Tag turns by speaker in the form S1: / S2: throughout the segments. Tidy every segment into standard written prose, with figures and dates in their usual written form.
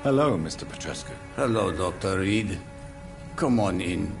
S1: Hello, Mr. Petrescu.
S2: Hello, Dr. Reed. Come on in.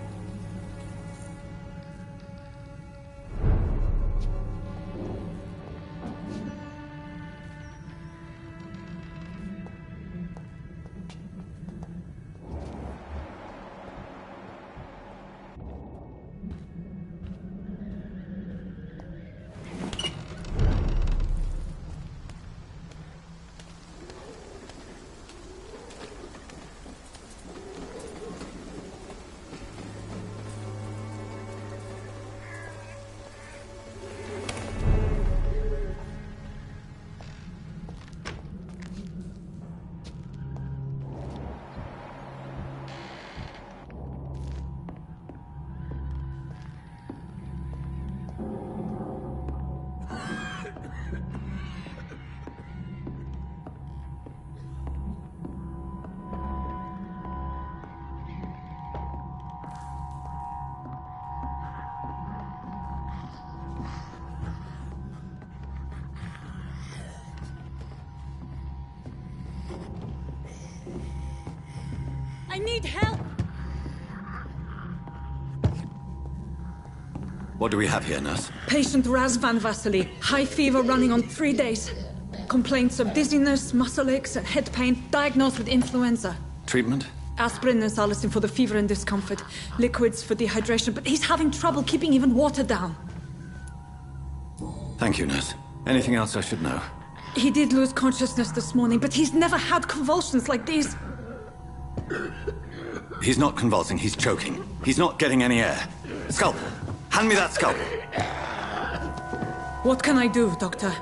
S3: I need help!
S1: What do we have here, nurse?
S3: Patient Raz Van Vasily. High fever running on 3 days. Complaints of dizziness, muscle aches, and head pain. Diagnosed with influenza.
S1: Treatment?
S3: Aspirin and salicin for the fever and discomfort. Liquids for dehydration, but he's having trouble keeping even water down.
S1: Thank you, nurse. Anything else I should know?
S3: He did lose consciousness this morning, but he's never had convulsions like these.
S1: He's not convulsing, he's choking. He's not getting any air. Scalpel! Hand me that scalpel!
S3: What can I do, Doctor?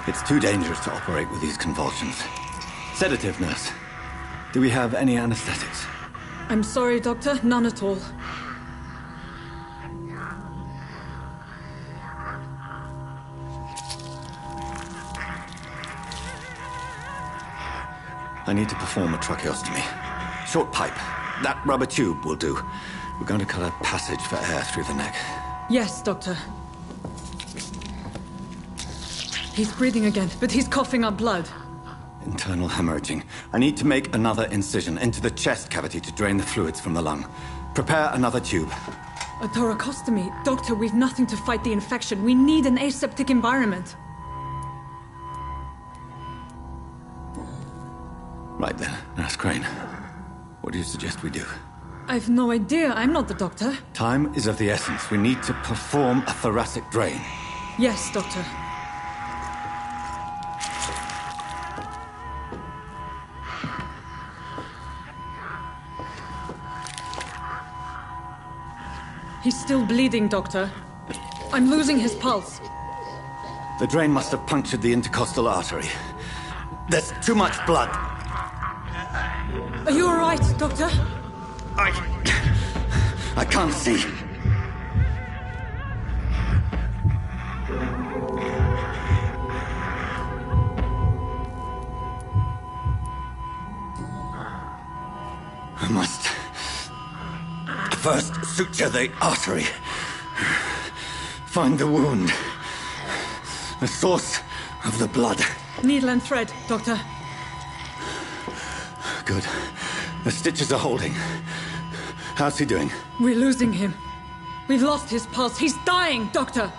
S1: It's too dangerous to operate with these convulsions. Sedative, nurse. Do we have any anesthetics?
S3: I'm sorry, Doctor. None at all.
S1: I need to perform a tracheostomy. Short pipe. That rubber tube will do. We're going to cut a passage for air through the neck.
S3: Yes, Doctor. He's breathing again, but he's coughing up blood.
S1: Internal hemorrhaging. I need to make another incision into the chest cavity to drain the fluids from the lung. Prepare another tube.
S3: A thoracostomy? Doctor, we've nothing to fight the infection. We need an aseptic environment.
S1: Right then, Nurse Crane. What do you suggest we do?
S3: I've no idea. I'm not the doctor.
S1: Time is of the essence. We need to perform a thoracic drain.
S3: Yes, Doctor. He's still bleeding, Doctor. I'm losing his pulse.
S1: The drain must have punctured the intercostal artery. There's too much blood.
S3: Are you all right, Doctor?
S1: I can't see. I must first suture the artery. Find the wound. The source of the blood.
S3: Needle and thread, Doctor.
S1: Good. The stitches are holding. How's he doing?
S3: We're losing him. We've lost his pulse. He's dying, Doctor!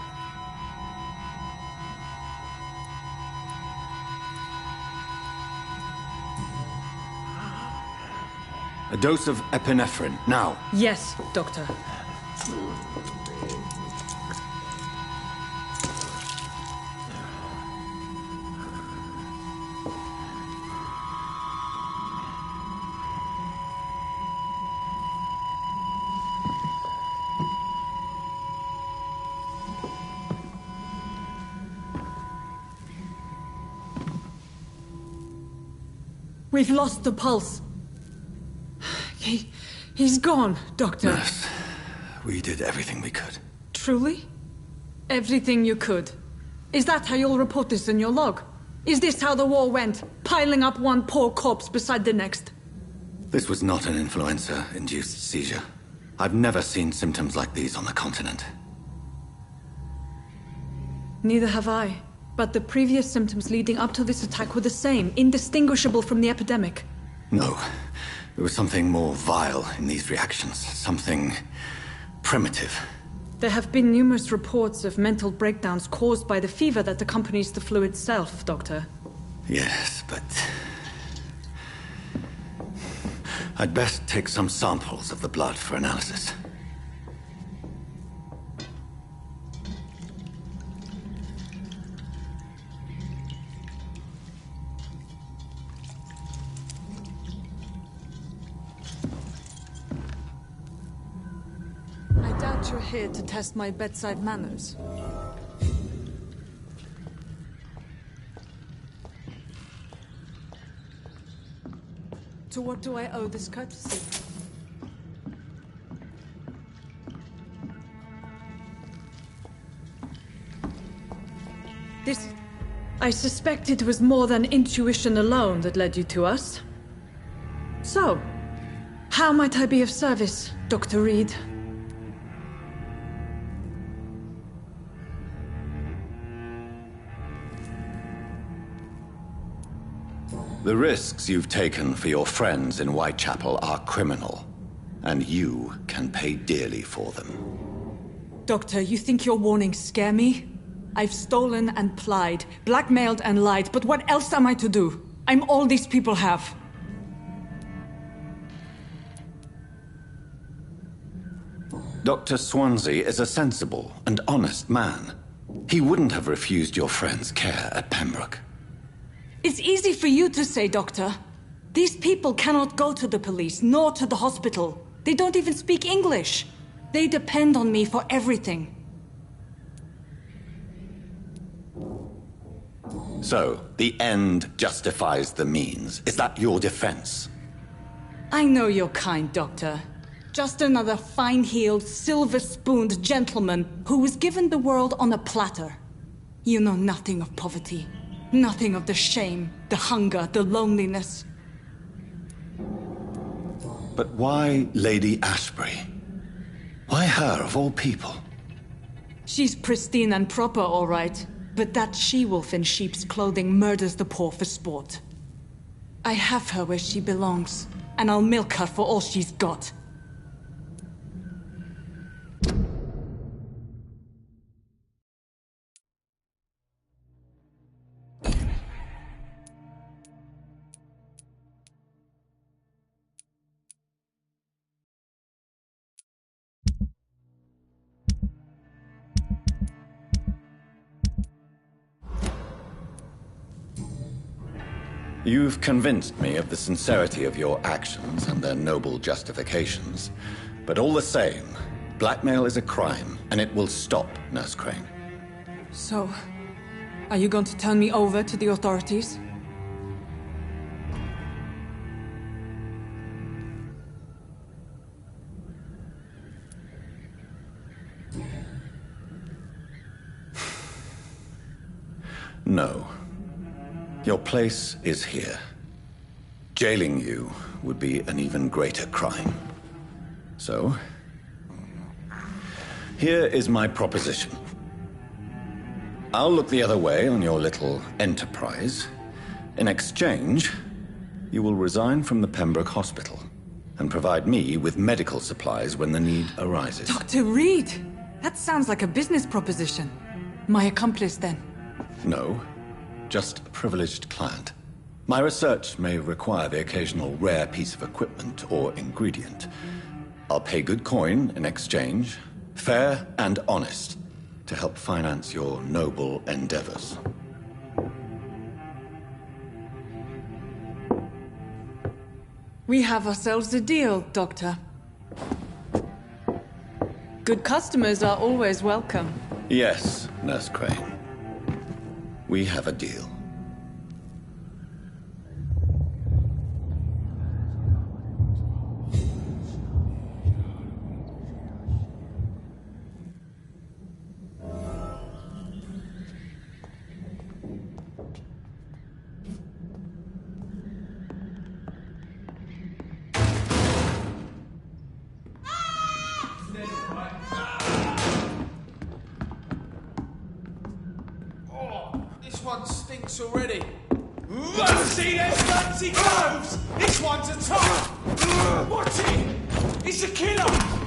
S1: A dose of epinephrine, now.
S3: Yes, Doctor. We've lost the pulse. He's gone, Doctor.
S1: Nurse, we did everything we could.
S3: Truly? Everything you could? Is that how you'll report this in your log? Is this how the war went? Piling up one poor corpse beside the next?
S1: This was not an influenza-induced seizure. I've never seen symptoms like these on the continent.
S3: Neither have I. But the previous symptoms leading up to this attack were the same, indistinguishable from the epidemic.
S1: No. There was something more vile in these reactions. Something primitive.
S3: There have been numerous reports of mental breakdowns caused by the fever that accompanies the flu itself, Doctor.
S1: Yes, but... I'd best take some samples of the blood for analysis.
S3: I doubt you're here to test my bedside manners. To what do I owe this courtesy? I suspect it was more than intuition alone that led you to us. So, how might I be of service, Dr. Reed?
S1: The risks you've taken for your friends in Whitechapel are criminal, and you can pay dearly for them.
S3: Doctor, you think your warnings scare me? I've stolen and plied, blackmailed and lied, but what else am I to do? I'm all these people have.
S1: Dr. Swansea is a sensible and honest man. He wouldn't have refused your friend's care at Pembroke.
S3: It's easy for you to say, Doctor. These people cannot go to the police, nor to the hospital. They don't even speak English. They depend on me for everything.
S1: So, the end justifies the means. Is that your defense?
S3: I know you're kind, Doctor. Just another fine-heeled, silver-spooned gentleman who was given the world on a platter. You know nothing of poverty. Nothing of the shame, the hunger, the loneliness.
S1: But why Lady Ashbury? Why her, of all people?
S3: She's pristine and proper, all right. But that she-wolf in sheep's clothing murders the poor for sport. I have her where she belongs, and I'll milk her for all she's got.
S1: You've convinced me of the sincerity of your actions and their noble justifications. But all the same, blackmail is a crime, and it will stop, Nurse Crane.
S3: So, are you going to turn me over to the authorities?
S1: No. Your place is here. Jailing you would be an even greater crime. So, here is my proposition. I'll look the other way on your little enterprise. In exchange, you will resign from the Pembroke Hospital and provide me with medical supplies when the need arises.
S3: Dr. Reed! That sounds like a business proposition. My accomplice, then?
S1: No. Just a privileged client. My research may require the occasional rare piece of equipment or ingredient. I'll pay good coin in exchange, fair and honest, to help finance your noble endeavors.
S3: We have ourselves a deal, Doctor. Good customers are always welcome.
S1: Yes, Nurse Crane. We have a deal.
S4: stinks already. See those fancy clothes? This one's a top. Watch it! It's a killer!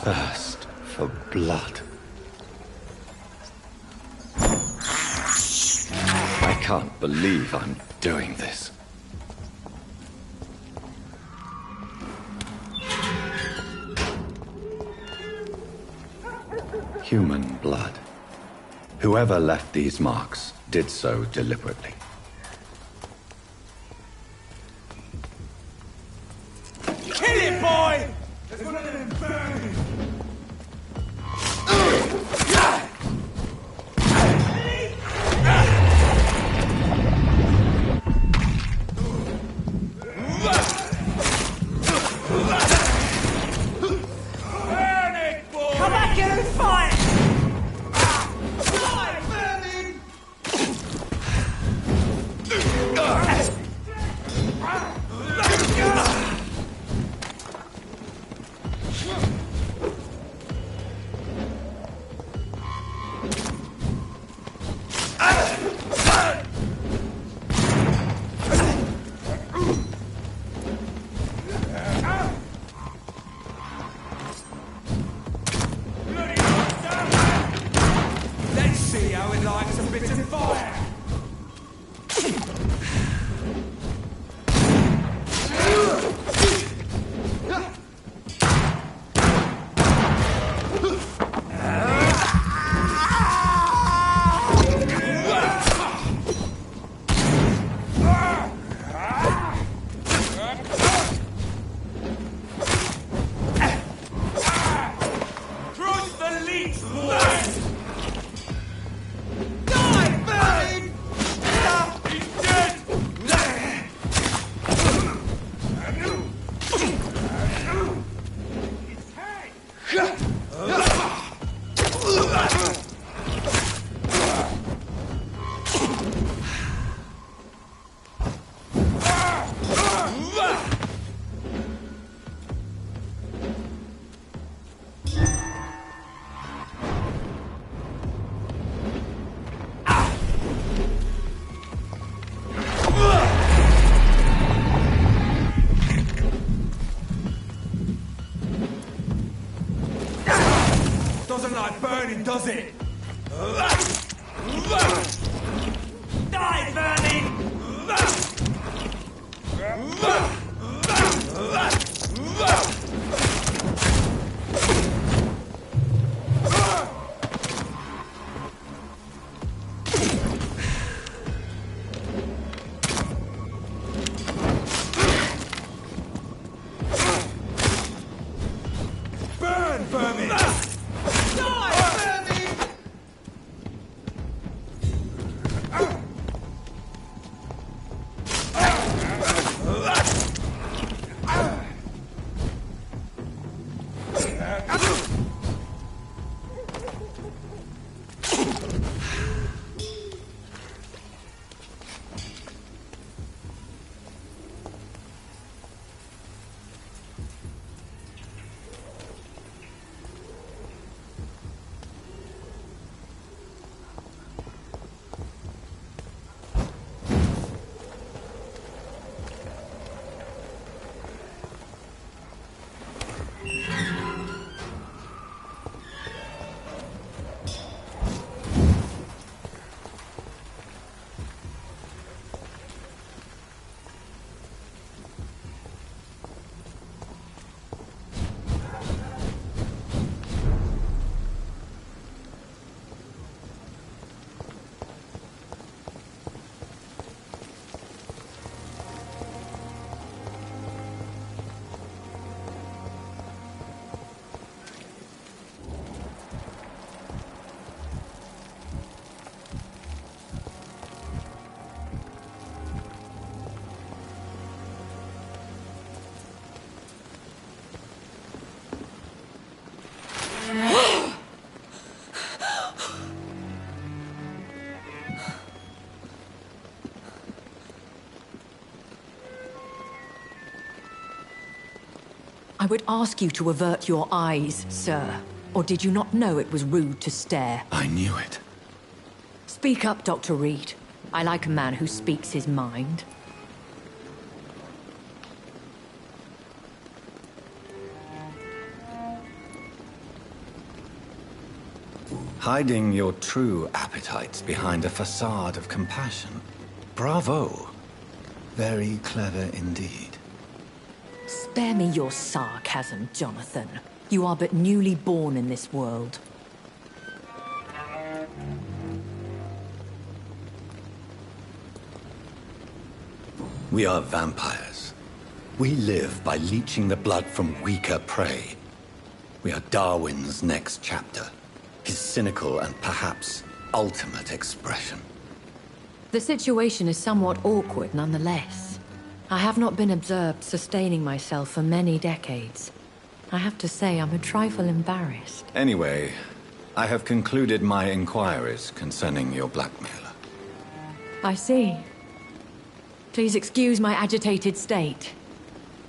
S1: thirst for blood. I can't believe I'm doing this. Human blood. Whoever left these marks did so deliberately.
S4: Kill it, boy! There's one of them burning! Burn it, boy! Come back here and fight! Die, burning! Let's see how it likes a bit of fire! Cross the leech, boys! Die, burn! He's dead! Doesn't like burning, does it? Die, burning! Burn, vermin! Die, vermin!
S5: I would ask you to avert your eyes, sir. Or did you not know it was rude to stare?
S1: I knew it.
S5: Speak up, Dr. Reed. I like a man who speaks his mind.
S1: Hiding your true appetites behind a facade of compassion. Bravo. Very clever indeed.
S5: Spare me your sarcasm, Jonathan. You are but newly born in this world.
S1: We are vampires. We live by leeching the blood from weaker prey. We are Darwin's next chapter. His cynical and perhaps ultimate expression.
S5: The situation is somewhat awkward nonetheless. I have not been observed sustaining myself for many decades. I have to say I'm a trifle embarrassed.
S1: Anyway, I have concluded my inquiries concerning your blackmailer.
S5: I see. Please excuse my agitated state.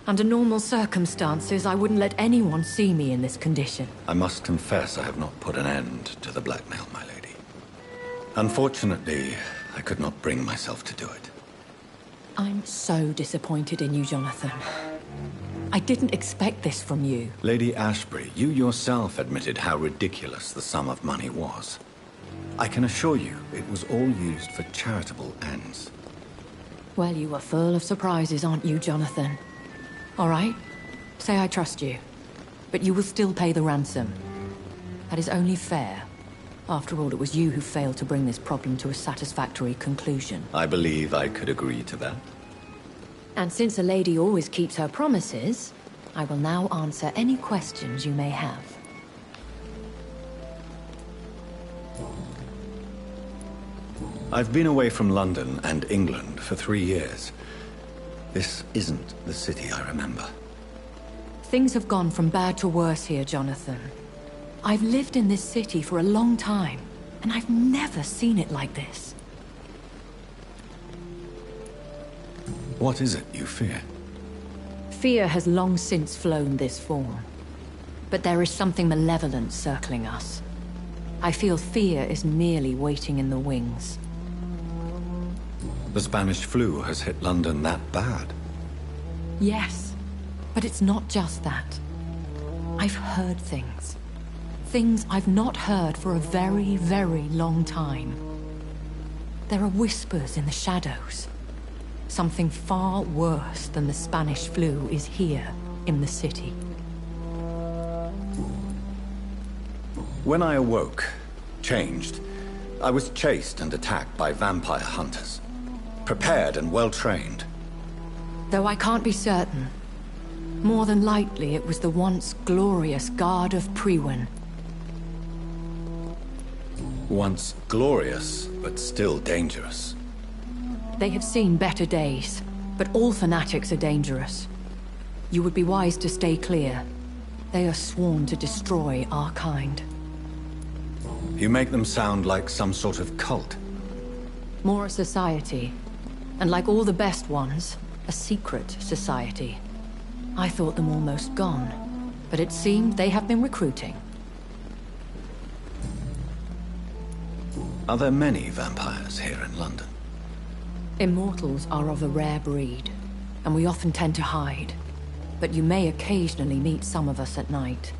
S5: Under normal circumstances, I wouldn't let anyone see me in this condition.
S1: I must confess I have not put an end to the blackmail, my lady. Unfortunately, I could not bring myself to do it.
S5: I'm so disappointed in you, Jonathan. I didn't expect this from you.
S1: Lady Ashbury, you yourself admitted how ridiculous the sum of money was. I can assure you it was all used for charitable ends.
S5: Well, you are full of surprises, aren't you, Jonathan? All right, say I trust you, but you will still pay the ransom. That is only fair. After all, it was you who failed to bring this problem to a satisfactory conclusion.
S1: I believe I could agree to that.
S5: And since a lady always keeps her promises, I will now answer any questions you may have.
S1: I've been away from London and England for 3 years. This isn't the city I remember.
S5: Things have gone from bad to worse here, Jonathan. I've lived in this city for a long time, and I've never seen it like this.
S1: What is it you fear?
S5: Fear has long since flown this form. But there is something malevolent circling us. I feel fear is merely waiting in the wings.
S1: The Spanish flu has hit London that bad.
S5: Yes, but it's not just that. I've heard things. Things I've not heard for a very, very long time. There are whispers in the shadows. Something far worse than the Spanish flu is here in the city.
S1: When I awoke, changed, I was chased and attacked by vampire hunters. Prepared and well-trained.
S5: Though I can't be certain. More than likely, it was the once glorious Guard of Priwen.
S1: Once glorious, but still dangerous.
S5: They have seen better days, but all fanatics are dangerous. You would be wise to stay clear. They are sworn to destroy our kind.
S1: You make them sound like some sort of cult.
S5: More a society. And like all the best ones, a secret society. I thought them almost gone, but it seemed they have been recruiting.
S1: Are there many vampires here in London?
S5: Immortals are of a rare breed, and we often tend to hide. But you may occasionally meet some of us at night.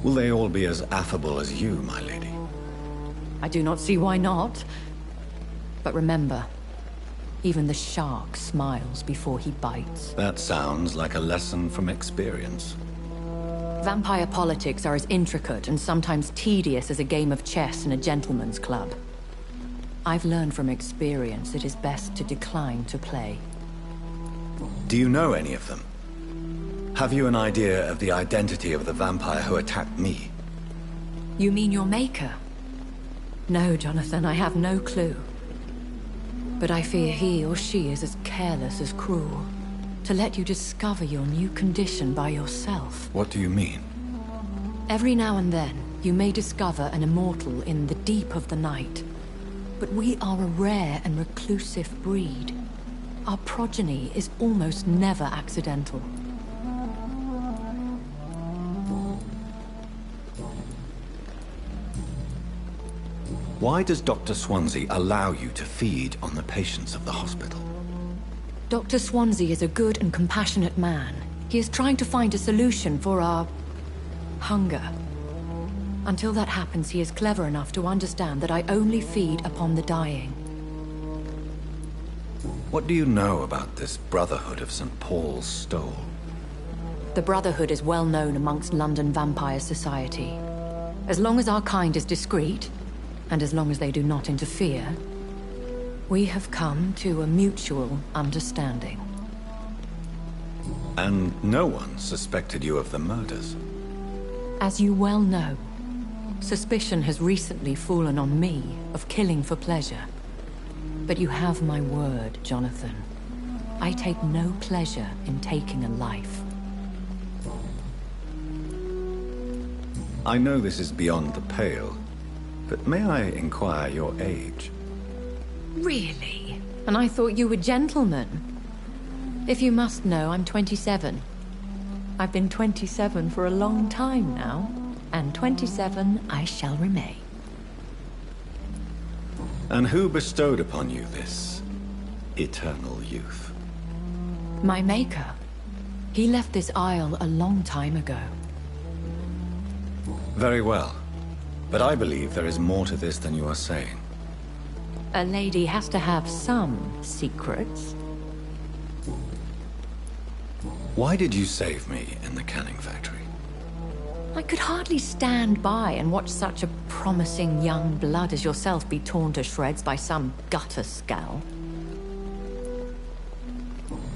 S1: Will they all be as affable as you, my lady?
S5: I do not see why not. But remember, even the shark smiles before he bites.
S1: That sounds like a lesson from experience.
S5: Vampire politics are as intricate and sometimes tedious as a game of chess in a gentleman's club. I've learned from experience it is best to decline to play.
S1: Do you know any of them? Have you an idea of the identity of the vampire who attacked me?
S5: You mean your maker? No, Jonathan, I have no clue. But I fear he or she is as careless as cruel. To let you discover your new condition by yourself.
S1: What do you mean?
S5: Every now and then, you may discover an immortal in the deep of the night. But we are a rare and reclusive breed. Our progeny is almost never accidental.
S1: Why does Dr. Swansea allow you to feed on the patients of the hospital?
S5: Dr. Swansea is a good and compassionate man. He is trying to find a solution for our hunger. Until that happens, he is clever enough to understand that I only feed upon the dying.
S1: What do you know about this Brotherhood of St. Paul's Stole?
S5: The Brotherhood is well known amongst London vampire society. As long as our kind is discreet, and as long as they do not interfere, we have come to a mutual understanding.
S1: And no one suspected you of the murders?
S5: As you well know, suspicion has recently fallen on me of killing for pleasure. But you have my word, Jonathan. I take no pleasure in taking a life.
S1: I know this is beyond the pale, but may I inquire your age?
S5: Really? And I thought you were gentlemen. If you must know, I'm 27. I've been 27 for a long time now, and 27 I shall remain.
S1: And who bestowed upon you this eternal youth?
S5: My maker. He left this isle a long time ago.
S1: Very well. But I believe there is more to this than you are saying.
S5: A lady has to have some secrets.
S1: Why did you save me in the canning factory?
S5: I could hardly stand by and watch such a promising young blood as yourself be torn to shreds by some gutter scowl.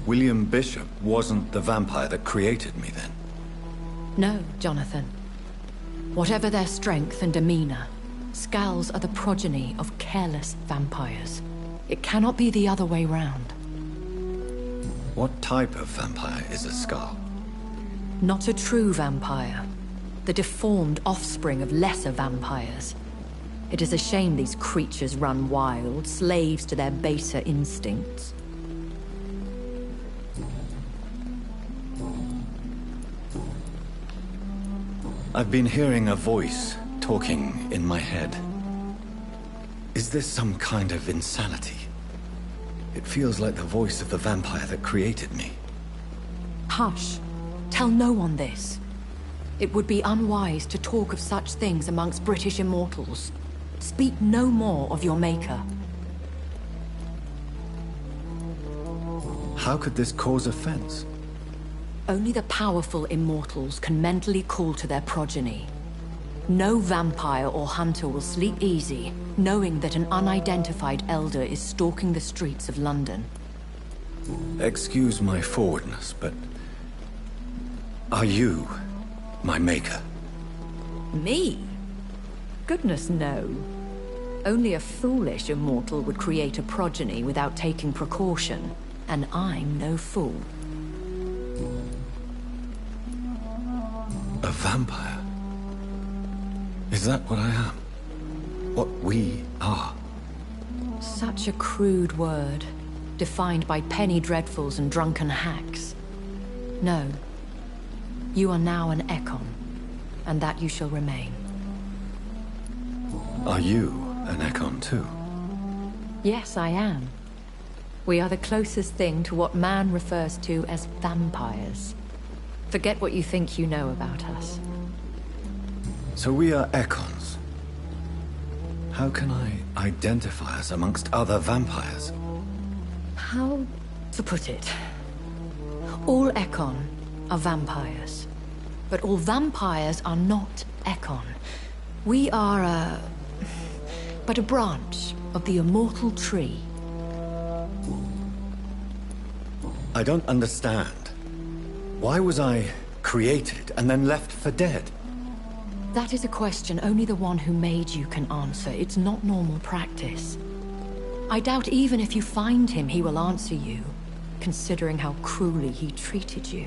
S1: William Bishop wasn't the vampire that created me then?
S5: No, Jonathan. Whatever their strength and demeanor, Scowls are the progeny of careless vampires. It cannot be the other way round.
S1: What type of vampire is a Skull?
S5: Not a true vampire. The deformed offspring of lesser vampires. It is a shame these creatures run wild, slaves to their baser instincts.
S1: I've been hearing a voice talking in my head. Is this some kind of insanity? It feels like the voice of the vampire that created me.
S5: Hush. Tell no one this. It would be unwise to talk of such things amongst British immortals. Speak no more of your maker.
S1: How could this cause offense?
S5: Only the powerful immortals can mentally call to their progeny. No vampire or hunter will sleep easy, knowing that an unidentified elder is stalking the streets of London.
S1: Excuse my forwardness, but... are you my maker?
S5: Me? Goodness, no. Only a foolish immortal would create a progeny without taking precaution, and I'm no fool.
S1: A vampire? Is that what I am? What we are?
S5: Such a crude word, defined by penny dreadfuls and drunken hacks. No. You are now an Ekon, and that you shall remain.
S1: Are you an Ekon too?
S5: Yes, I am. We are the closest thing to what man refers to as vampires. Forget what you think you know about us.
S1: So we are Ekons. How can I identify us amongst other vampires?
S5: How to put it? All Ekon are vampires. But all vampires are not Ekon. We are but a branch of the immortal tree.
S1: I don't understand. Why was I created and then left for dead?
S5: That is a question only the one who made you can answer. It's not normal practice. I doubt even if you find him, he will answer you, considering how cruelly he treated you.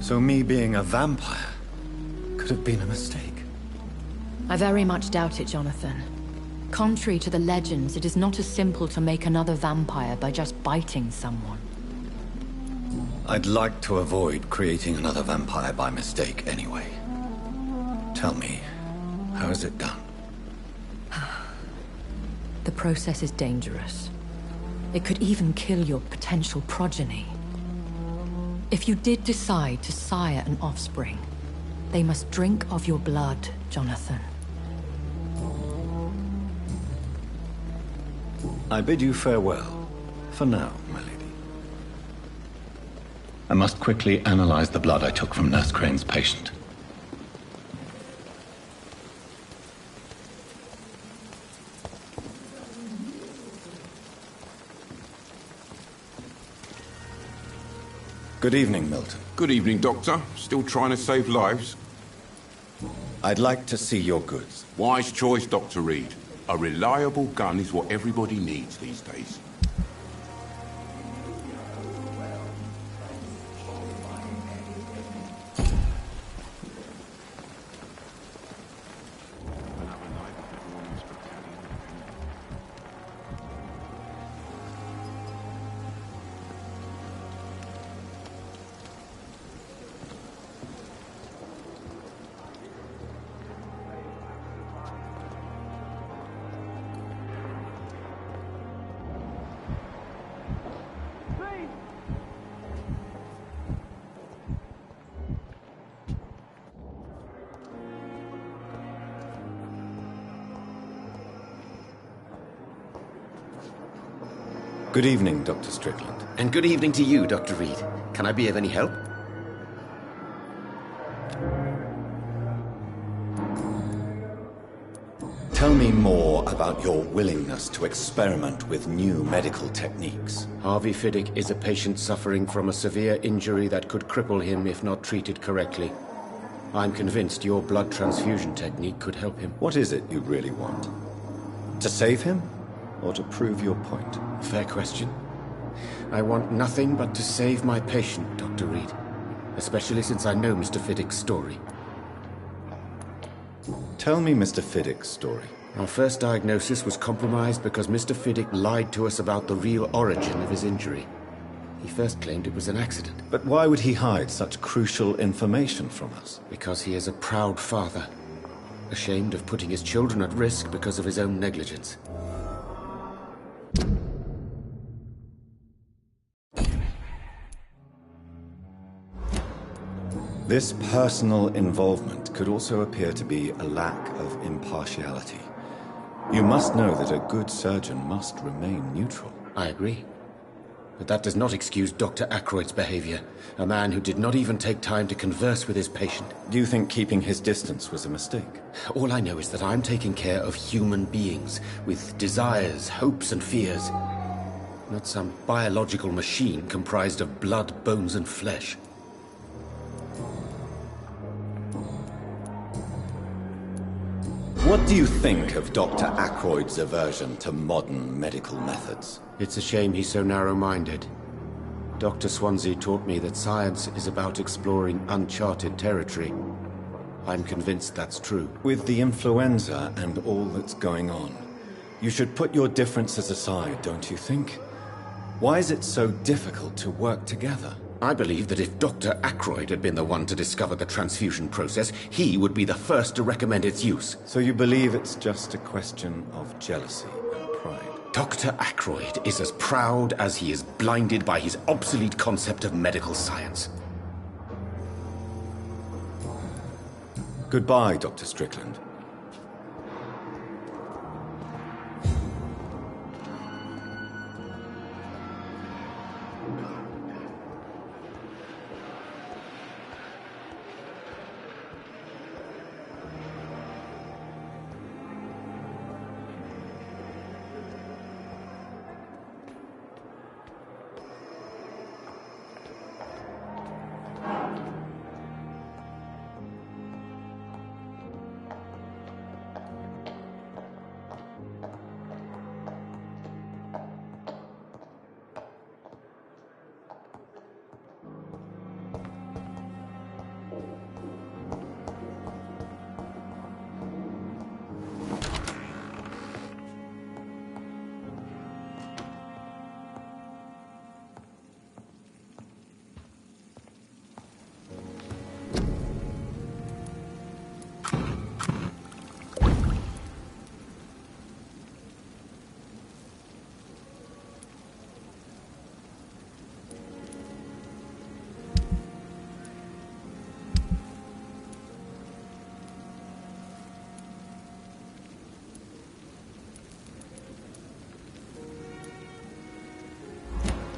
S1: So me being a vampire could have been a mistake.
S5: I very much doubt it, Jonathan. Contrary to the legends, it is not as simple to make another vampire by just biting someone.
S1: I'd like to avoid creating another vampire by mistake anyway. Tell me, how is it done?
S5: The process is dangerous. It could even kill your potential progeny. If you did decide to sire an offspring, they must drink of your blood, Jonathan.
S1: I bid you farewell, for now, my lady. I must quickly analyze the blood I took from Nurse Crane's patient. Good evening, Milton.
S6: Good evening, Doctor. Still trying to save lives?
S1: I'd like to see your goods.
S6: Wise choice, Dr. Reed. A reliable gun is what everybody needs these days.
S1: Good evening, Dr. Strickland.
S7: And good evening to you, Dr. Reed. Can I be of any help?
S1: Tell me more about your willingness to experiment with new medical techniques.
S7: Harvey Fiddick is a patient suffering from a severe injury that could cripple him if not treated correctly. I'm convinced your blood transfusion technique could help him.
S1: What is it you really want? To save him? Or to prove your point?
S7: Fair question. I want nothing but to save my patient, Dr. Reed. Especially since I know Mr. Fiddick's story.
S1: Tell me Mr. Fiddick's story.
S7: Our first diagnosis was compromised because Mr. Fiddick lied to us about the real origin of his injury. He first claimed it was an accident.
S1: But why would he hide such crucial information from us?
S7: Because he is a proud father. Ashamed of putting his children at risk because of his own negligence.
S1: This personal involvement could also appear to be a lack of impartiality. You must know that a good surgeon must remain neutral.
S7: I agree. But that does not excuse Dr. Ackroyd's behavior. A man who did not even take time to converse with his patient.
S1: Do you think keeping his distance was a mistake?
S7: All I know is that I'm taking care of human beings with desires, hopes, and fears. Not some biological machine comprised of blood, bones, and flesh.
S1: What do you think of Dr. Ackroyd's aversion to modern medical methods?
S7: It's a shame he's so narrow-minded. Dr. Swansea taught me that science is about exploring uncharted territory. I'm convinced that's true.
S1: With the influenza and all that's going on, you should put your differences aside, don't you think? Why is it so difficult to work together?
S7: I believe that if Dr. Ackroyd had been the one to discover the transfusion process, he would be the first to recommend its use.
S1: So you believe it's just a question of jealousy and pride?
S7: Dr. Ackroyd is as proud as he is blinded by his obsolete concept of medical science.
S1: Goodbye, Dr. Strickland.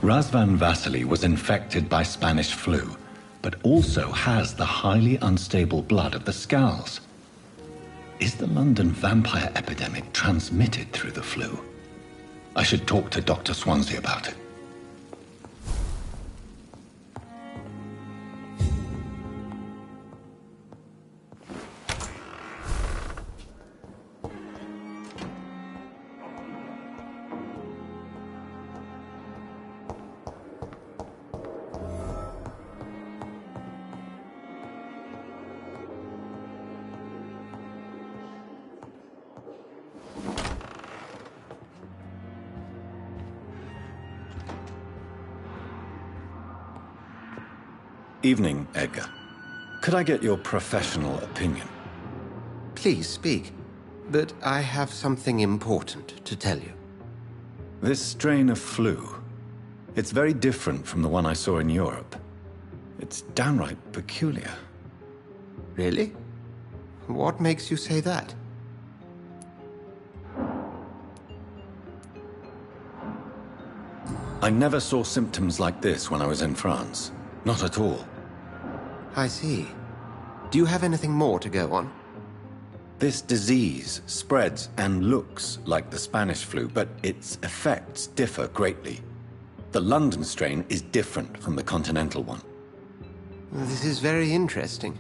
S1: Razvan Vasily was infected by Spanish flu, but also has the highly unstable blood of the Scowls. Is the London vampire epidemic transmitted through the flu? I should talk to Dr. Swansea about it. Evening, Edgar. Could I get your professional opinion?
S8: Please speak, but I have something important to tell you.
S1: This strain of flu, it's very different from the one I saw in Europe. It's downright peculiar.
S8: Really? What makes you say that?
S1: I never saw symptoms like this when I was in France. Not at all.
S8: I see. Do you have anything more to go on?
S1: This disease spreads and looks like the Spanish flu, but its effects differ greatly. The London strain is different from the continental one.
S8: This is very interesting.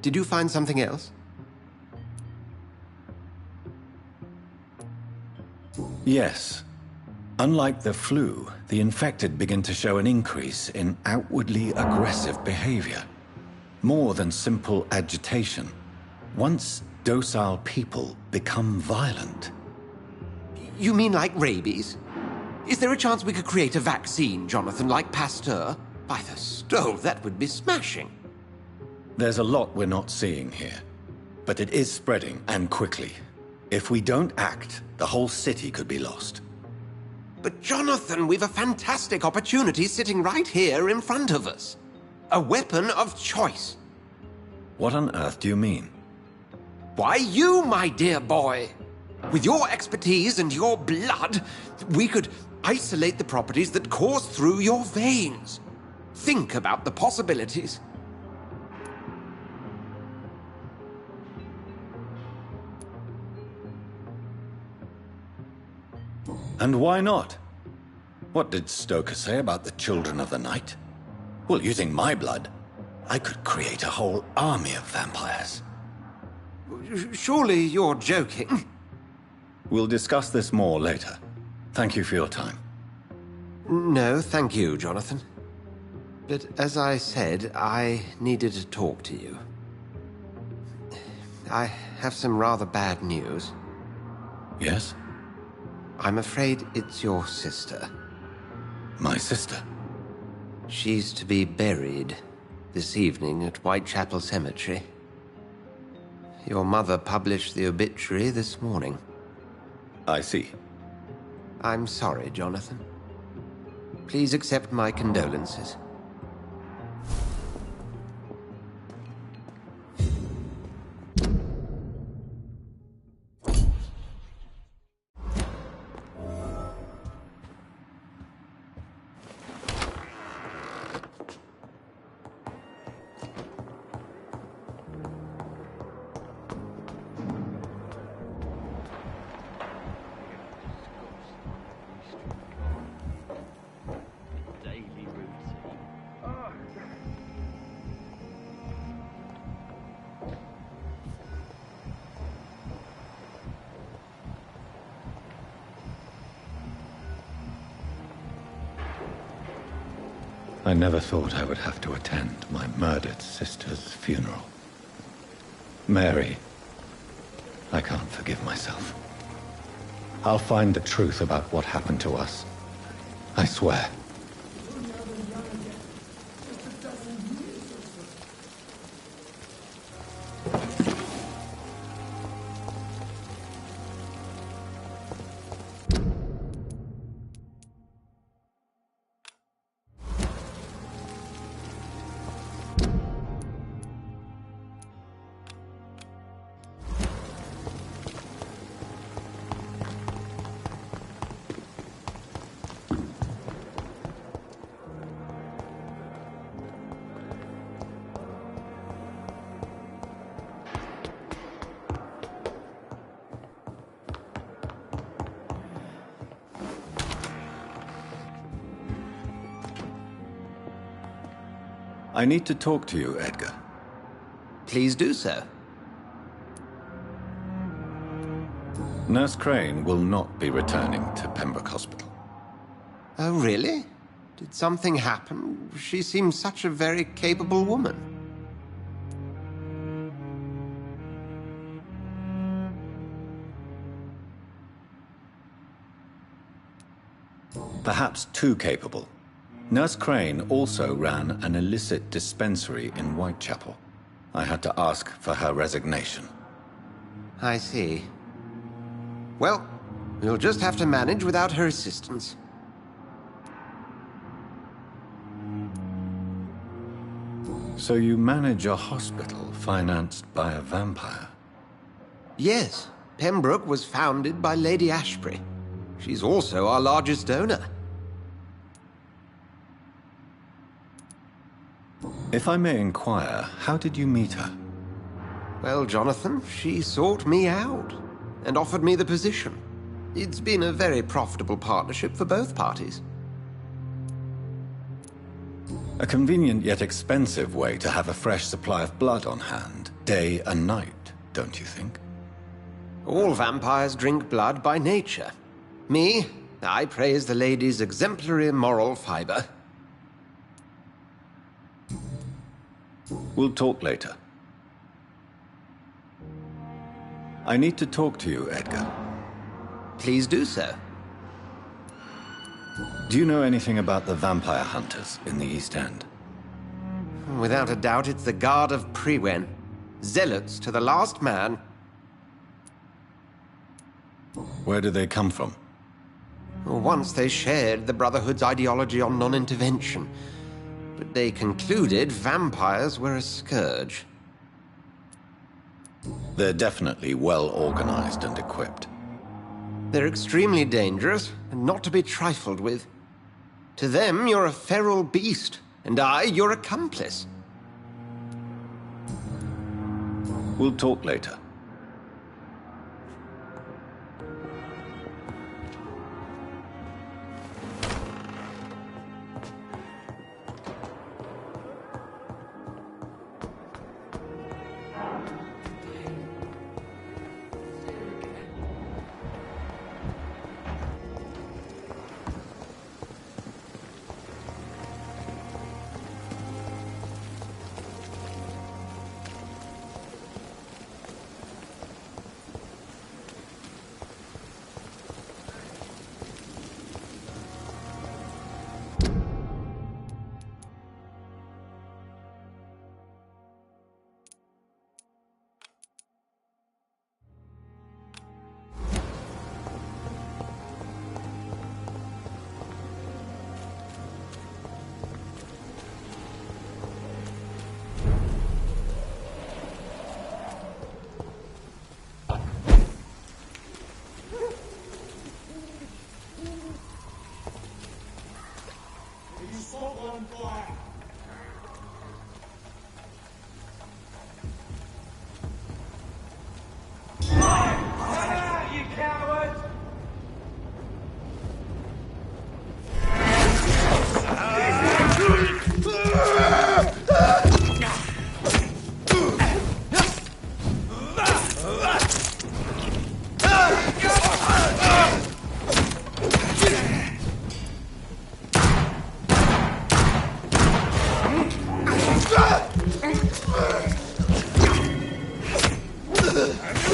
S8: Did you find something else?
S1: Yes. Unlike the flu, the infected begin to show an increase in outwardly aggressive behavior. More than simple agitation. Once docile people become violent.
S8: You mean like rabies? Is there a chance we could create a vaccine, Jonathan, like Pasteur? By the stove, that would be smashing.
S1: There's a lot we're not seeing here. But it is spreading, and quickly. If we don't act, the whole city could be lost.
S8: But Jonathan, we've a fantastic opportunity sitting right here in front of us. A weapon of choice.
S1: What on earth do you mean?
S8: Why, you, my dear boy. With your expertise and your blood, we could isolate the properties that course through your veins. Think about the possibilities.
S1: And why not? What did Stoker say about the Children of the Night? Well, using my blood, I could create a whole army of vampires.
S8: Surely you're joking.
S1: We'll discuss this more later. Thank you for your time.
S8: No, thank you, Jonathan. But as I said, I needed to talk to you. I have some rather bad news.
S1: Yes?
S8: I'm afraid it's your sister.
S1: My sister?
S8: She's to be buried this evening at Whitechapel Cemetery. Your mother published the obituary this morning.
S1: I see.
S8: I'm sorry, Jonathan. Please accept my condolences.
S1: I never thought I would have to attend my murdered sister's funeral. Mary, I can't forgive myself. I'll find the truth about what happened to us. I swear. I need to talk to you, Edgar.
S8: Please do so.
S1: Nurse Crane will not be returning to Pembroke Hospital.
S8: Oh, really? Did something happen? She seems such a very capable woman.
S1: Perhaps too capable. Nurse Crane also ran an illicit dispensary in Whitechapel. I had to ask for her resignation.
S8: I see. Well, we'll just have to manage without her assistance.
S1: So you manage a hospital financed by a vampire?
S8: Yes, Pembroke was founded by Lady Ashbury. She's also our largest donor.
S1: If I may inquire, how did you meet her?
S8: Well, Jonathan, she sought me out and offered me the position. It's been a very profitable partnership for both parties.
S1: A convenient yet expensive way to have a fresh supply of blood on hand, day and night, don't you think?
S8: All vampires drink blood by nature. Me, I praise the lady's exemplary moral fiber.
S1: We'll talk later. I need to talk to you, Edgar.
S8: Please do so.
S1: Do you know anything about the vampire hunters in the East End?
S8: Without a doubt, it's the Guard of Priwen. Zealots to the last man.
S1: Where do they come from?
S8: Once they shared the Brotherhood's ideology on non-intervention, but they concluded vampires were a scourge.
S1: They're definitely well organized and equipped.
S8: They're extremely dangerous and not to be trifled with. To them, you're a feral beast, and I, your accomplice.
S1: We'll talk later.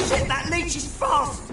S9: Shit, that leech is fast!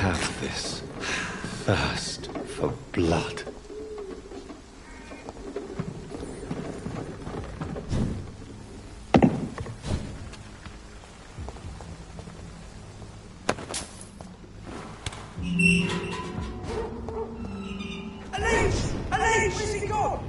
S1: have this thirst for blood.
S9: Elise! Elise! Where's he gone?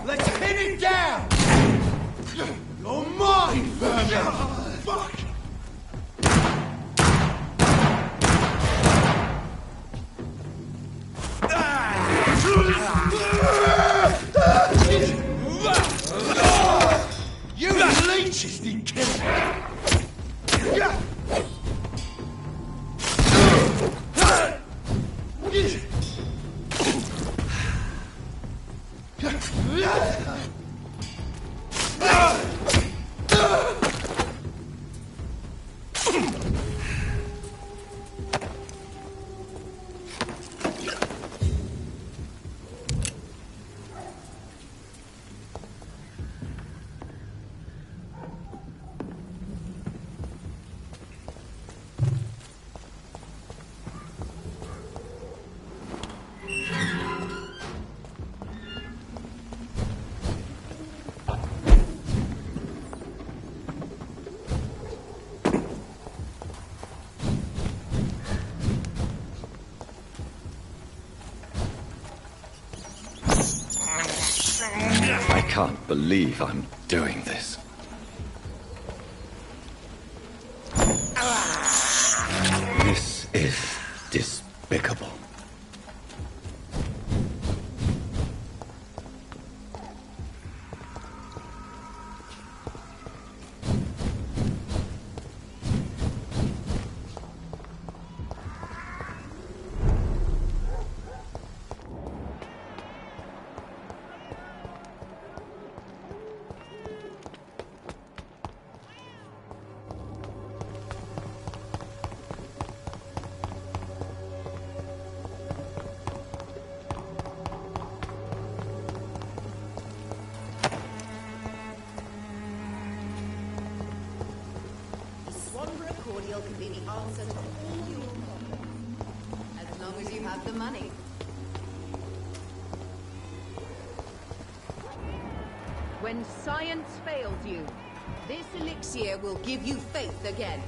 S4: Let's pin it down! You're mine, Vampyr! Fuck! You leeches didn't kill him!
S1: I can't believe I'm doing this. This is despicable.
S10: Cordial can be the answer to all your problems. As long as you have the money. When science fails you, this elixir will give you faith again.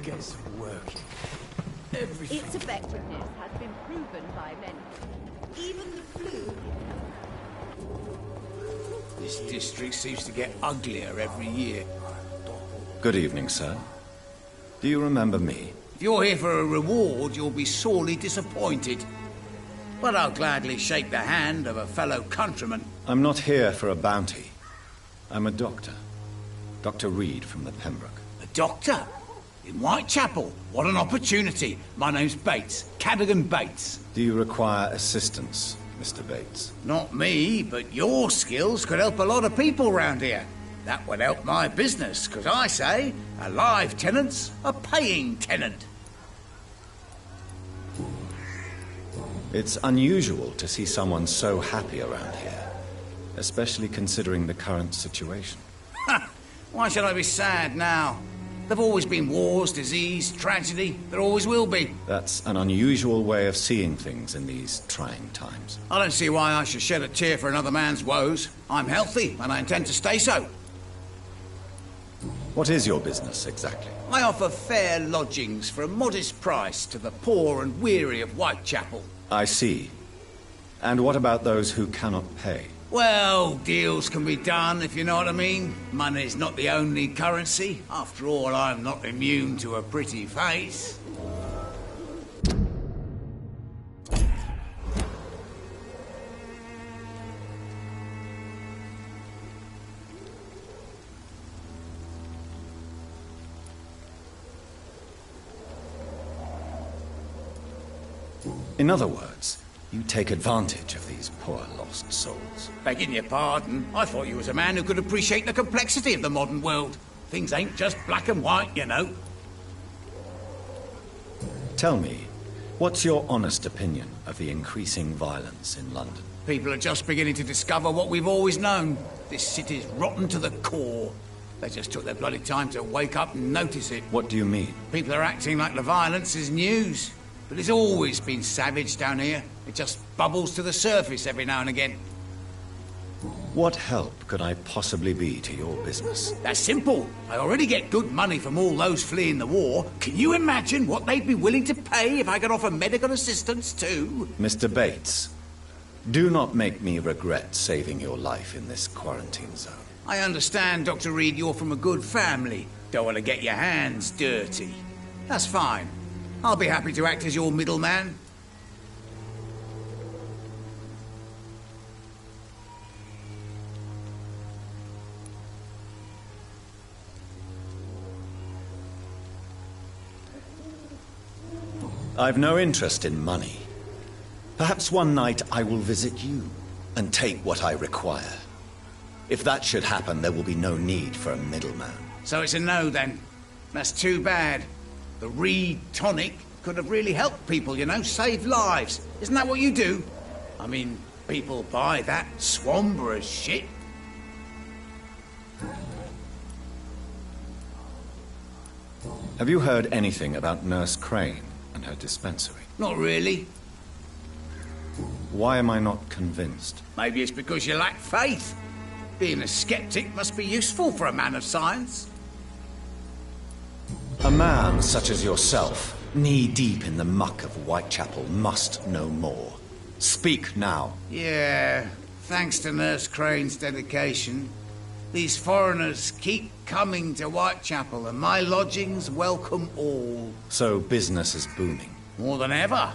S4: Get some work.
S10: Its effectiveness has been proven by many. Even the flu.
S2: This district seems to get uglier every year.
S1: Good evening, sir. Do you remember me?
S2: If you're here for a reward, you'll be sorely disappointed. But I'll gladly shake the hand of a fellow countryman.
S1: I'm not here for a bounty. I'm a doctor. Dr. Reed from the Pembroke.
S2: A doctor? In Whitechapel? What an opportunity. My name's Bates. Cadogan Bates.
S1: Do you require assistance, Mr. Bates?
S2: Not me, but your skills could help a lot of people round here. That would help my business, because I say a live tenant's a paying tenant.
S1: It's unusual to see someone so happy around here, especially considering the current situation.
S2: Ha! Why should I be sad now? There've always been wars, disease, tragedy. There always will be.
S1: That's an unusual way of seeing things in these trying times.
S2: I don't see why I should shed a tear for another man's woes. I'm healthy, and I intend to stay so.
S1: What is your business, exactly?
S2: I offer fair lodgings for a modest price to the poor and weary of Whitechapel.
S1: I see. And what about those who cannot pay?
S2: Well, deals can be done, if you know what I mean. Money's not the only currency. After all, I'm not immune to a pretty face.
S1: In other words, you take advantage of these poor lost souls.
S2: Begging your pardon, I thought you was a man who could appreciate the complexity of the modern world. Things ain't just black and white, you know.
S1: Tell me, what's your honest opinion of the increasing violence in London?
S2: People are just beginning to discover what we've always known. This city's rotten to the core. They just took their bloody time to wake up and notice it.
S1: What do you mean?
S2: People are acting like the violence is news. But it's always been savage down here. It just bubbles to the surface every now and again.
S1: What help could I possibly be to your business?
S2: That's simple. I already get good money from all those fleeing the war. Can you imagine what they'd be willing to pay if I could offer medical assistance too?
S1: Mr. Bates, do not make me regret saving your life in this quarantine zone.
S2: I understand, Dr. Reed, you're from a good family. Don't want to get your hands dirty. That's fine. I'll be happy to act as your middleman.
S1: I've no interest in money. Perhaps one night I will visit you and take what I require. If that should happen, there will be no need for a middleman.
S2: So it's a no, then. That's too bad. The Reed tonic could have really helped people, you know, save lives. Isn't that what you do? I mean, people buy that Swamburgh shit.
S1: Have you heard anything about Nurse Crane and her dispensary?
S2: Not really.
S1: Why am I not convinced?
S2: Maybe it's because you lack faith. Being a skeptic must be useful for a man of science.
S1: A man such as yourself, knee-deep in the muck of Whitechapel, must know more. Speak now.
S2: Yeah, thanks to Nurse Crane's dedication. These foreigners keep coming to Whitechapel, and my lodgings welcome all.
S1: So business is booming.
S2: More than ever.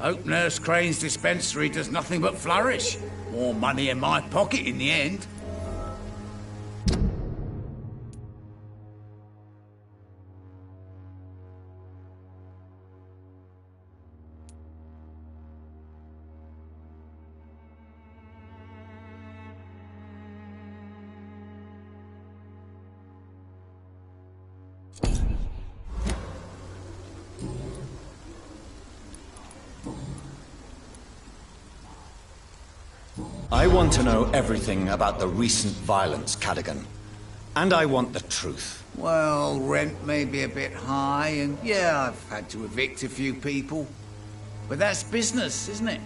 S2: Hope Nurse Crane's dispensary does nothing but flourish. More money in my pocket in the end.
S1: I want to know everything about the recent violence, Cadogan. And I want the truth.
S2: Well, rent may be a bit high, and yeah, I've had to evict a few people. But that's business, isn't it?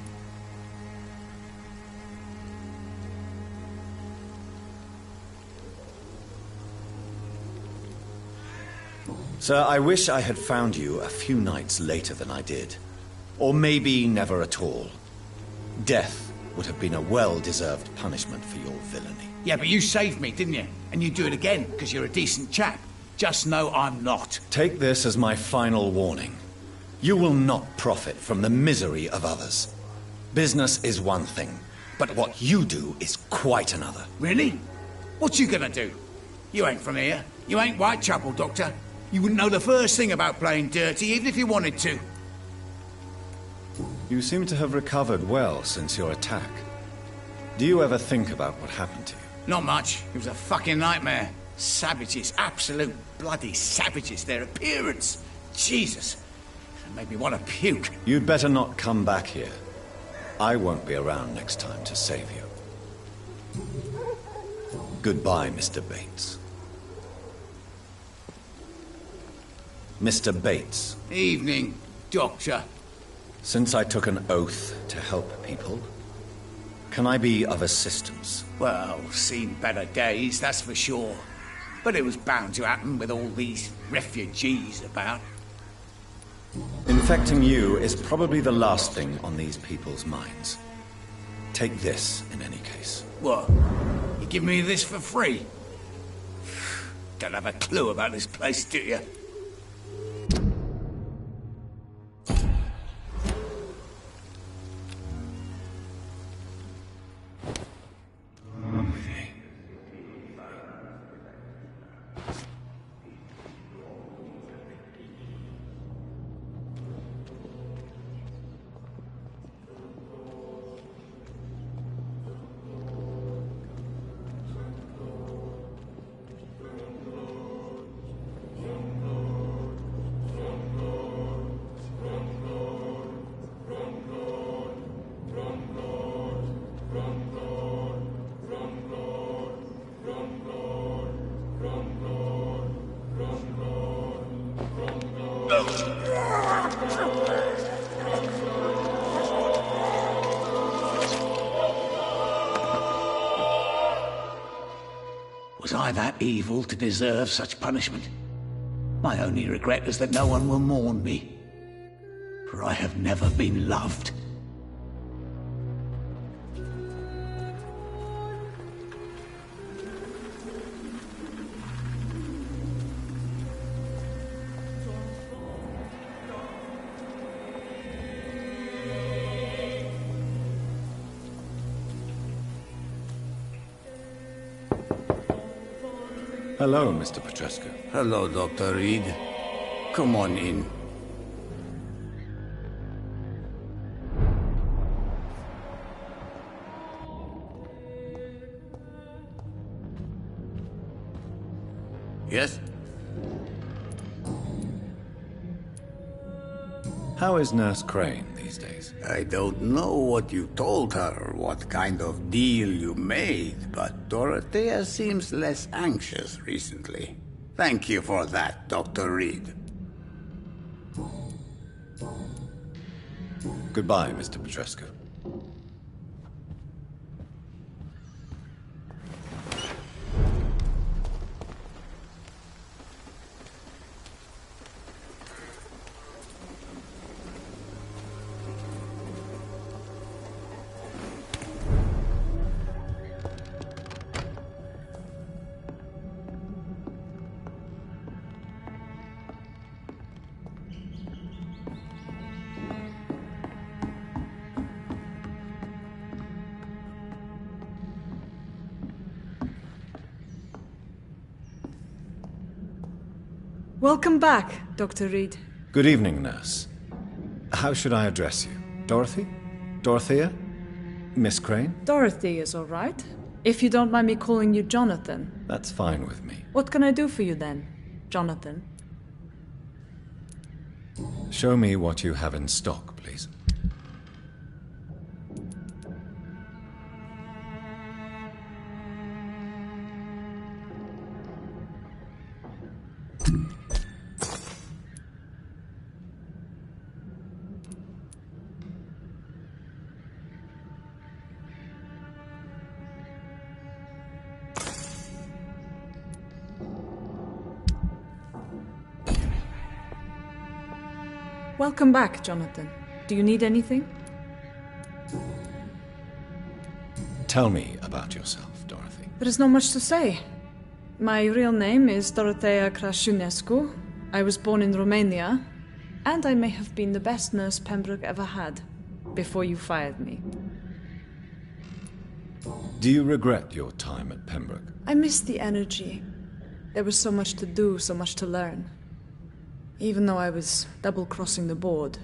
S1: Sir, I wish I had found you a few nights later than I did. Or maybe never at all. Death would have been a well-deserved punishment for your villainy.
S2: Yeah, but you saved me, didn't you? And you'd do it again, because you're a decent chap. Just know I'm not.
S1: Take this as my final warning. You will not profit from the misery of others. Business is one thing, but what you do is quite another.
S2: Really? What you gonna do? You ain't from here. You ain't Whitechapel, Doctor. You wouldn't know the first thing about playing dirty, even if you wanted to.
S1: You seem to have recovered well since your attack. Do you ever think about what happened to you?
S2: Not much. It was a fucking nightmare. Savages, absolute bloody savages. Their appearance. Jesus. It made me want to puke.
S1: You'd better not come back here. I won't be around next time to save you. Goodbye, Mr. Bates. Mr. Bates.
S2: Evening, Doctor.
S1: Since I took an oath to help people, can I be of assistance?
S2: Well, seen better days, that's for sure. But it was bound to happen with all these refugees about.
S1: Infecting you is probably the last thing on these people's minds. Take this, in any case.
S2: What? You give me this for free? Don't have a clue about this place, do you? Was I that evil to deserve such punishment? My only regret is that no one will mourn me, for I have never been loved.
S1: Hello, Mr. Petrescu.
S2: Hello, Dr. Reed. Come on in. Yes?
S1: How is Nurse Crane these days?
S2: I don't know what you told her, what kind of deal you made, but Dorothea seems less anxious recently. Thank you for that, Dr. Reed.
S1: Goodbye, Mr. Petrescu.
S3: Welcome back, Dr. Reed.
S1: Good evening, Nurse. How should I address you? Dorothy? Dorothea? Miss Crane?
S3: Dorothy is all right. If you don't mind me calling you Jonathan.
S1: That's fine with me.
S3: What can I do for you then, Jonathan?
S1: Show me what you have in stock, please.
S3: Welcome back, Jonathan. Do you need anything?
S1: Tell me about yourself, Dorothy.
S3: There is not much to say. My real name is Dorothea Crasciunescu. I was born in Romania, and I may have been the best nurse Pembroke ever had, before you fired me.
S1: Do you regret your time at Pembroke?
S3: I miss the energy. There was so much to do, so much to learn. Even though I was double-crossing the board,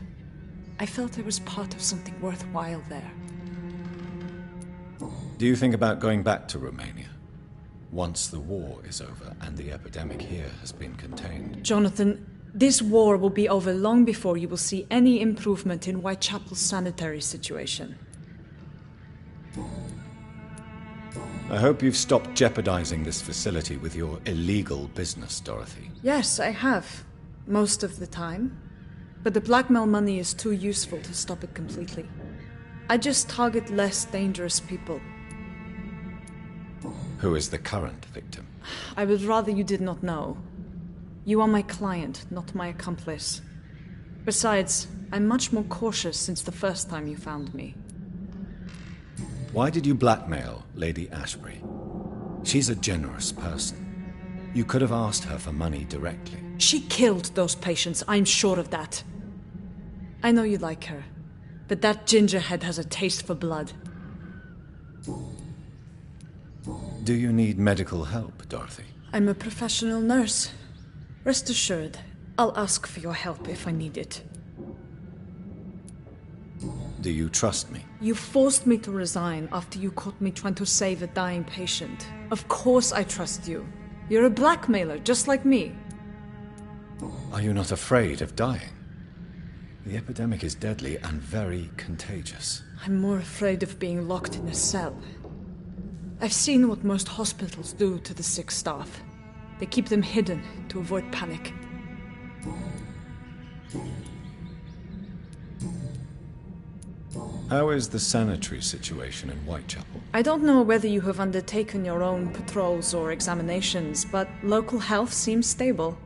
S3: I felt I was part of something worthwhile there.
S1: Do you think about going back to Romania? Once the war is over and the epidemic here has been contained.
S3: Jonathan, this war will be over long before you will see any improvement in Whitechapel's sanitary situation.
S1: I hope you've stopped jeopardizing this facility with your illegal business, Dorothy.
S3: Yes, I have. Most of the time. But the blackmail money is too useful to stop it completely. I just target less dangerous people.
S1: Who is the current victim?
S3: I would rather you did not know. You are my client, not my accomplice. Besides, I'm much more cautious since the first time you found me.
S1: Why did you blackmail Lady Ashbury? She's a generous person. You could have asked her for money directly.
S3: She killed those patients, I'm sure of that. I know you like her, but that gingerhead has a taste for blood.
S1: Do you need medical help, Dorothy?
S3: I'm a professional nurse. Rest assured, I'll ask for your help if I need it.
S1: Do you trust me?
S3: You forced me to resign after you caught me trying to save a dying patient. Of course I trust you. You're a blackmailer, just like me.
S1: Are you not afraid of dying? The epidemic is deadly and very contagious.
S3: I'm more afraid of being locked in a cell. I've seen what most hospitals do to the sick staff. They keep them hidden to avoid panic.
S1: How is the sanitary situation in Whitechapel?
S3: I don't know whether you have undertaken your own patrols or examinations, but local health seems stable.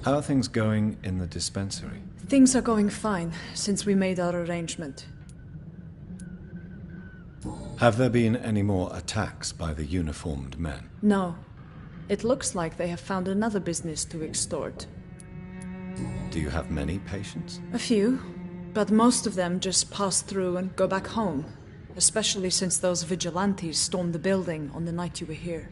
S1: How are things going in the dispensary?
S3: Things are going fine since we made our arrangement.
S1: Have there been any more attacks by the uniformed men?
S3: No. It looks like they have found another business to extort.
S1: Do you have many patients?
S3: A few, but most of them just pass through and go back home, especially since those vigilantes stormed the building on the night you were here.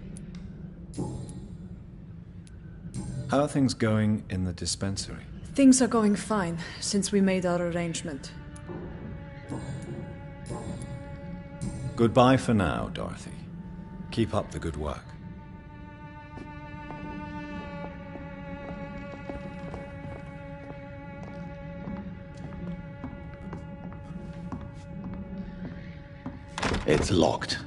S1: How are things going in the dispensary?
S3: Things are going fine since we made our arrangement.
S1: Goodbye for now, Dorothy. Keep up the good work. It's locked.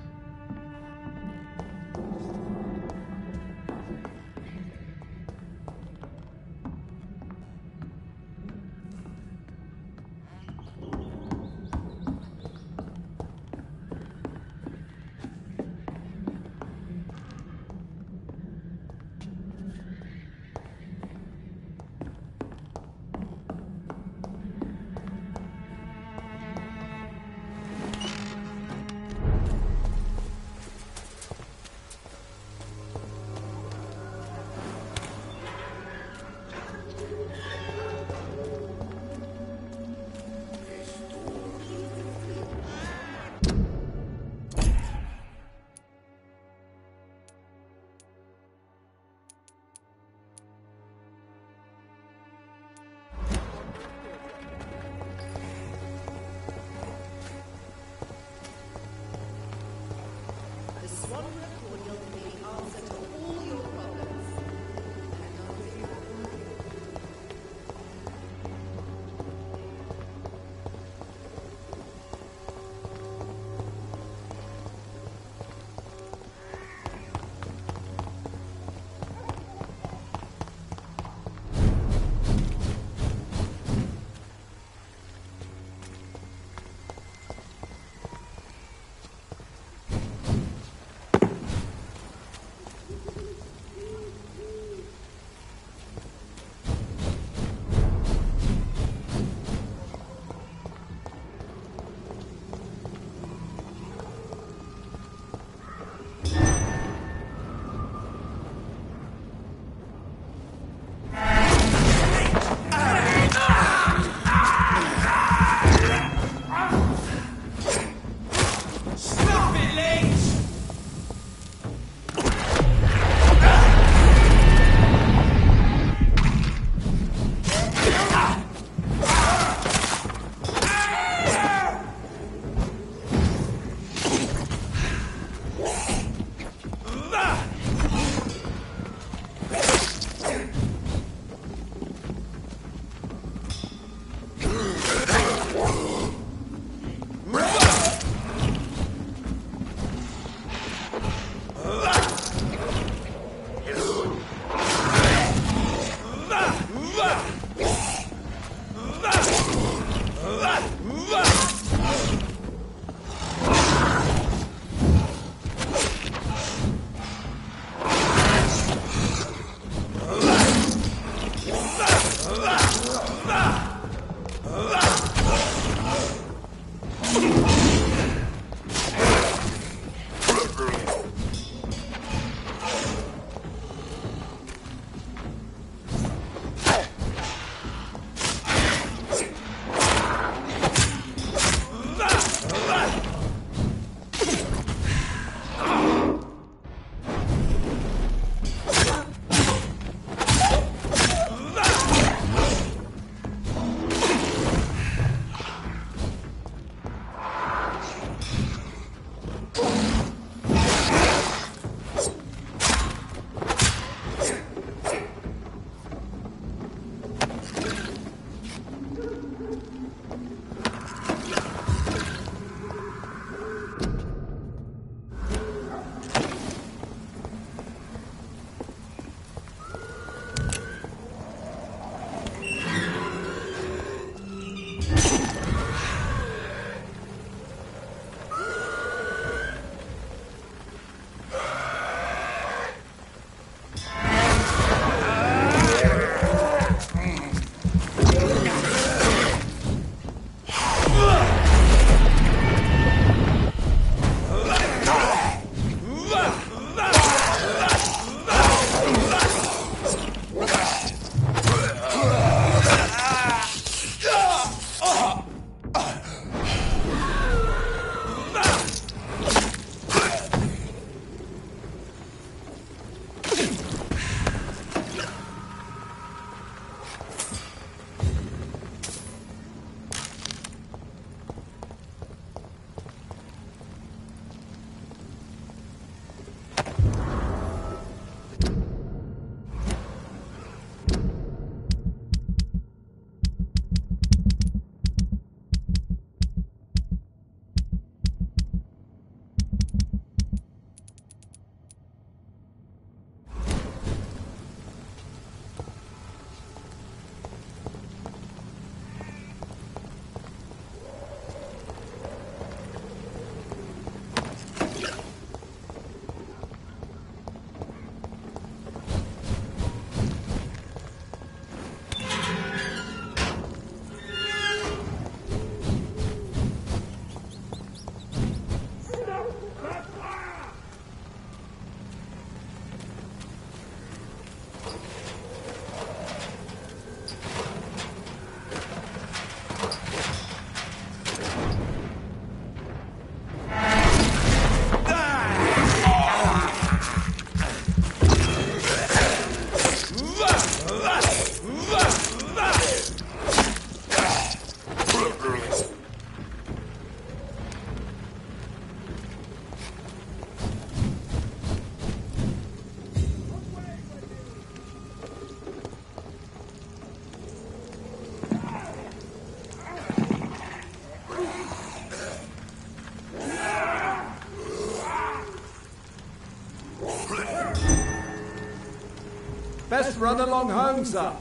S4: Best run along home, sir.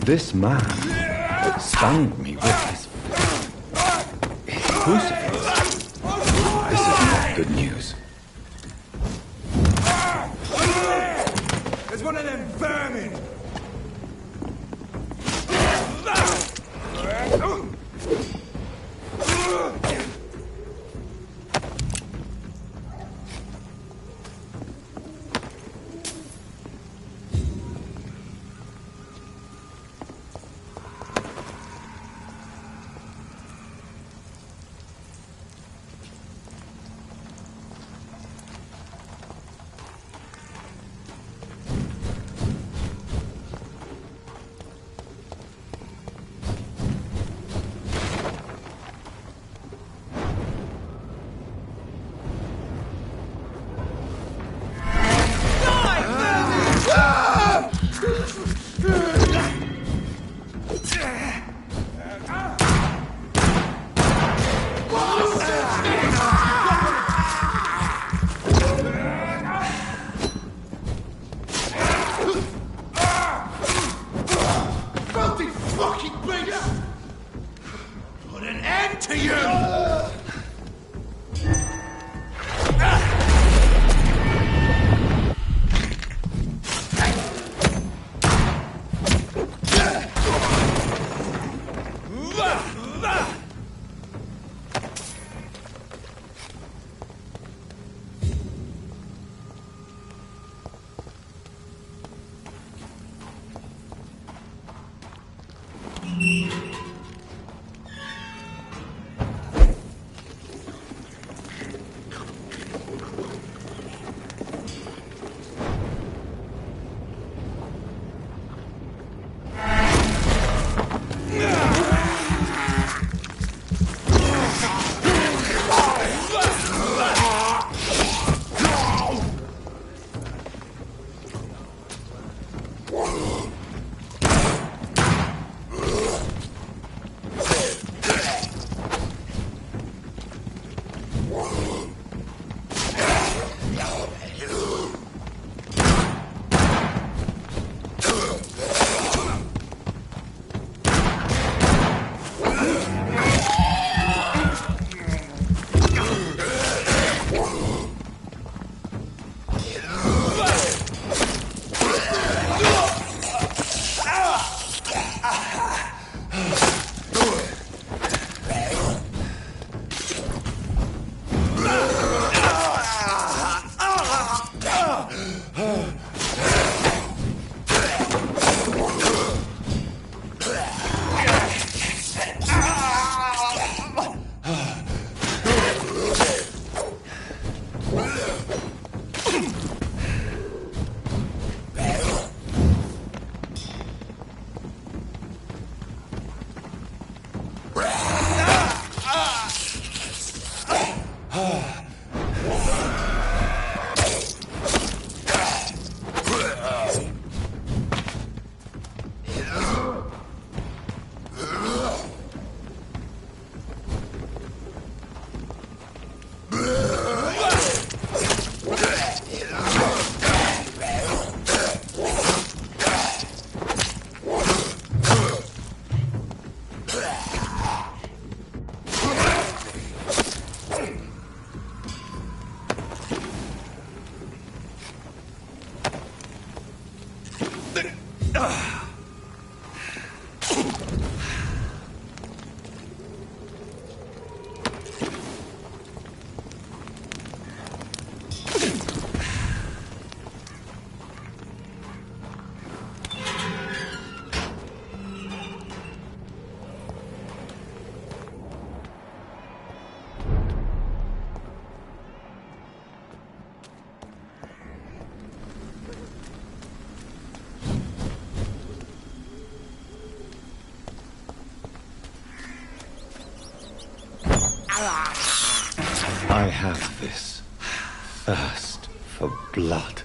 S1: This man stunned me with his crucifix. This is not good news.
S4: There's one of them vermin!
S1: I have this thirst for blood.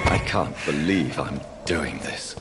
S1: I can't believe I'm doing this.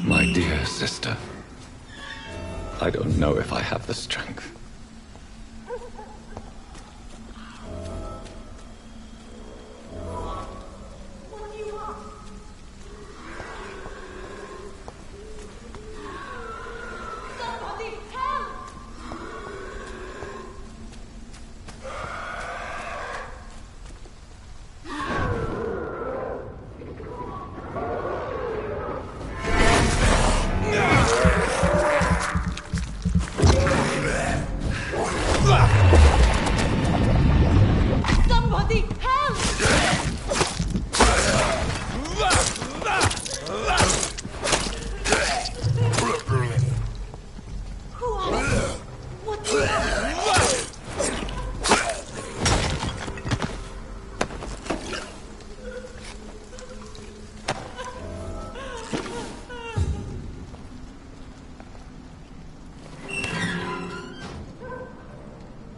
S1: My dear sister, I don't know if I have the strength.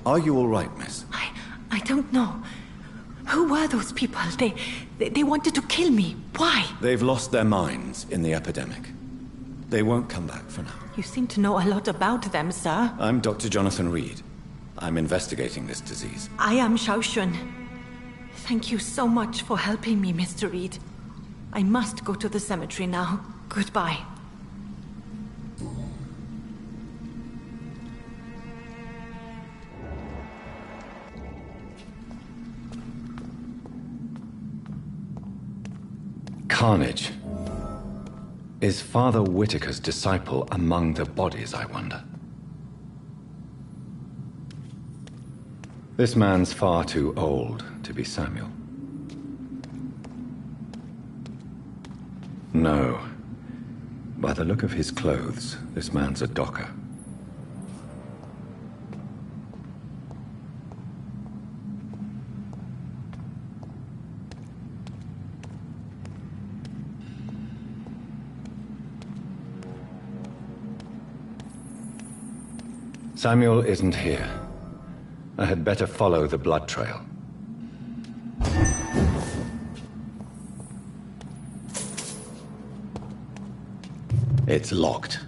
S1: Are you all right, miss?
S5: I don't know. Who were those people? They wanted to kill me. Why?
S1: They've lost their minds in the epidemic. They won't come back for now.
S5: You seem to know a lot about them, sir.
S1: I'm Dr. Jonathan Reed. I'm investigating this disease.
S5: I am Xiaoxun. Thank you so much for helping me, Mr. Reed. I must go to the cemetery now. Goodbye.
S1: Carnage. Is Father Whitaker's disciple among the bodies, I wonder? This man's far too old to be Samuel. No. By the look of his clothes, this man's a docker. Samuel isn't here. I had better follow the blood trail. It's locked.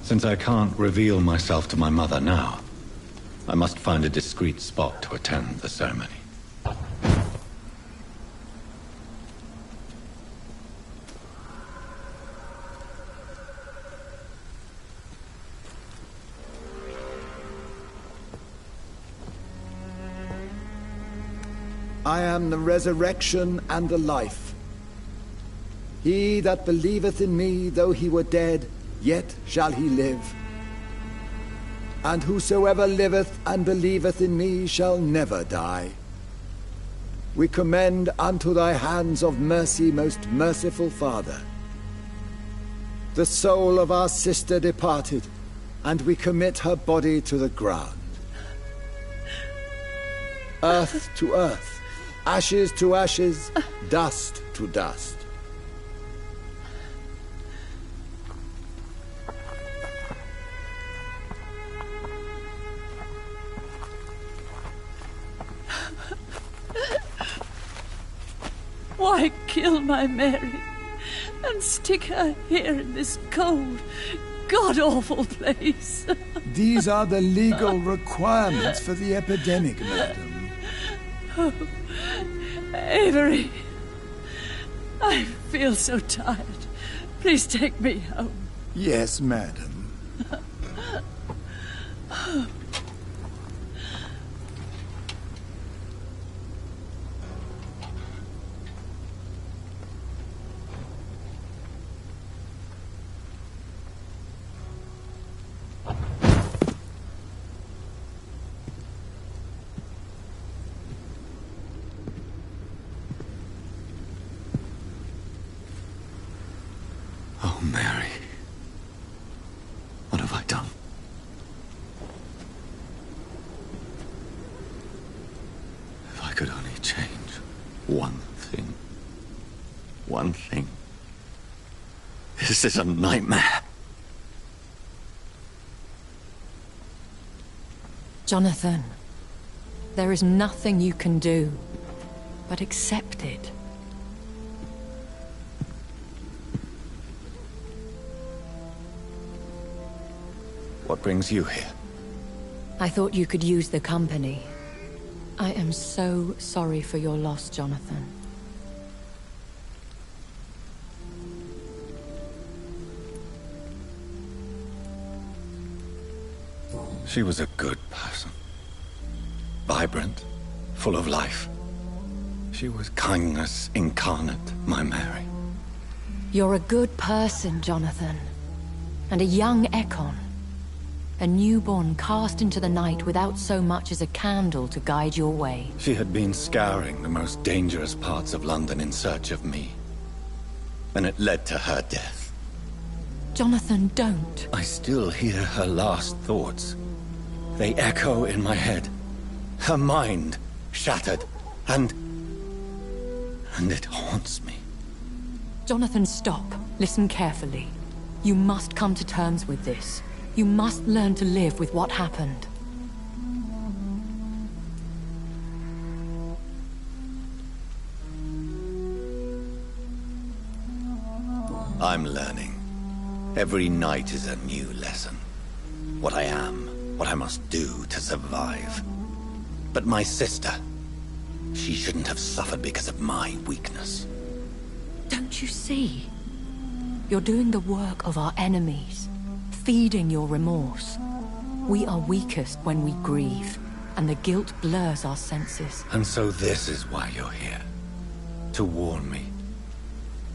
S1: Since I can't reveal myself to my mother now, I must find a discreet spot to attend the ceremony.
S11: I am the resurrection and the life. He that believeth in me, though he were dead, yet shall he live. And whosoever liveth and believeth in me shall never die. We commend unto thy hands of mercy, most merciful Father, the soul of our sister departed, and we commit her body to the ground. Earth to earth, ashes to ashes, dust to dust.
S12: Why kill my Mary and stick her here in this cold, god-awful place?
S11: These are the legal requirements for the epidemic, madam.
S12: Oh, Avery, I feel so tired. Please take me home.
S11: Yes, madam.
S1: Oh, Mary. What have I done? If I could only change one thing. One thing. This is a nightmare.
S5: Jonathan, there is nothing you can do but accept it.
S1: What brings you here?
S5: I thought you could use the company. I am so sorry for your loss, Jonathan.
S1: She was a good person. Vibrant, full of life. She was kindness incarnate, my Mary.
S5: You're a good person, Jonathan. And a young Ekon. A newborn cast into the night without so much as a candle to guide your way.
S1: She had been scouring the most dangerous parts of London in search of me. And it led to her death.
S5: Jonathan, don't.
S1: I still hear her last thoughts. They echo in my head. Her mind shattered, and it haunts me.
S5: Jonathan, stop. Listen carefully. You must come to terms with this. You must learn to live with what happened.
S1: I'm learning. Every night is a new lesson. What I am, what I must do to survive. But my sister, she shouldn't have suffered because of my weakness.
S5: Don't you see? You're doing the work of our enemies, feeding your remorse. We are weakest when we grieve, and the guilt blurs our senses.
S1: And so this is why you're here. To warn me.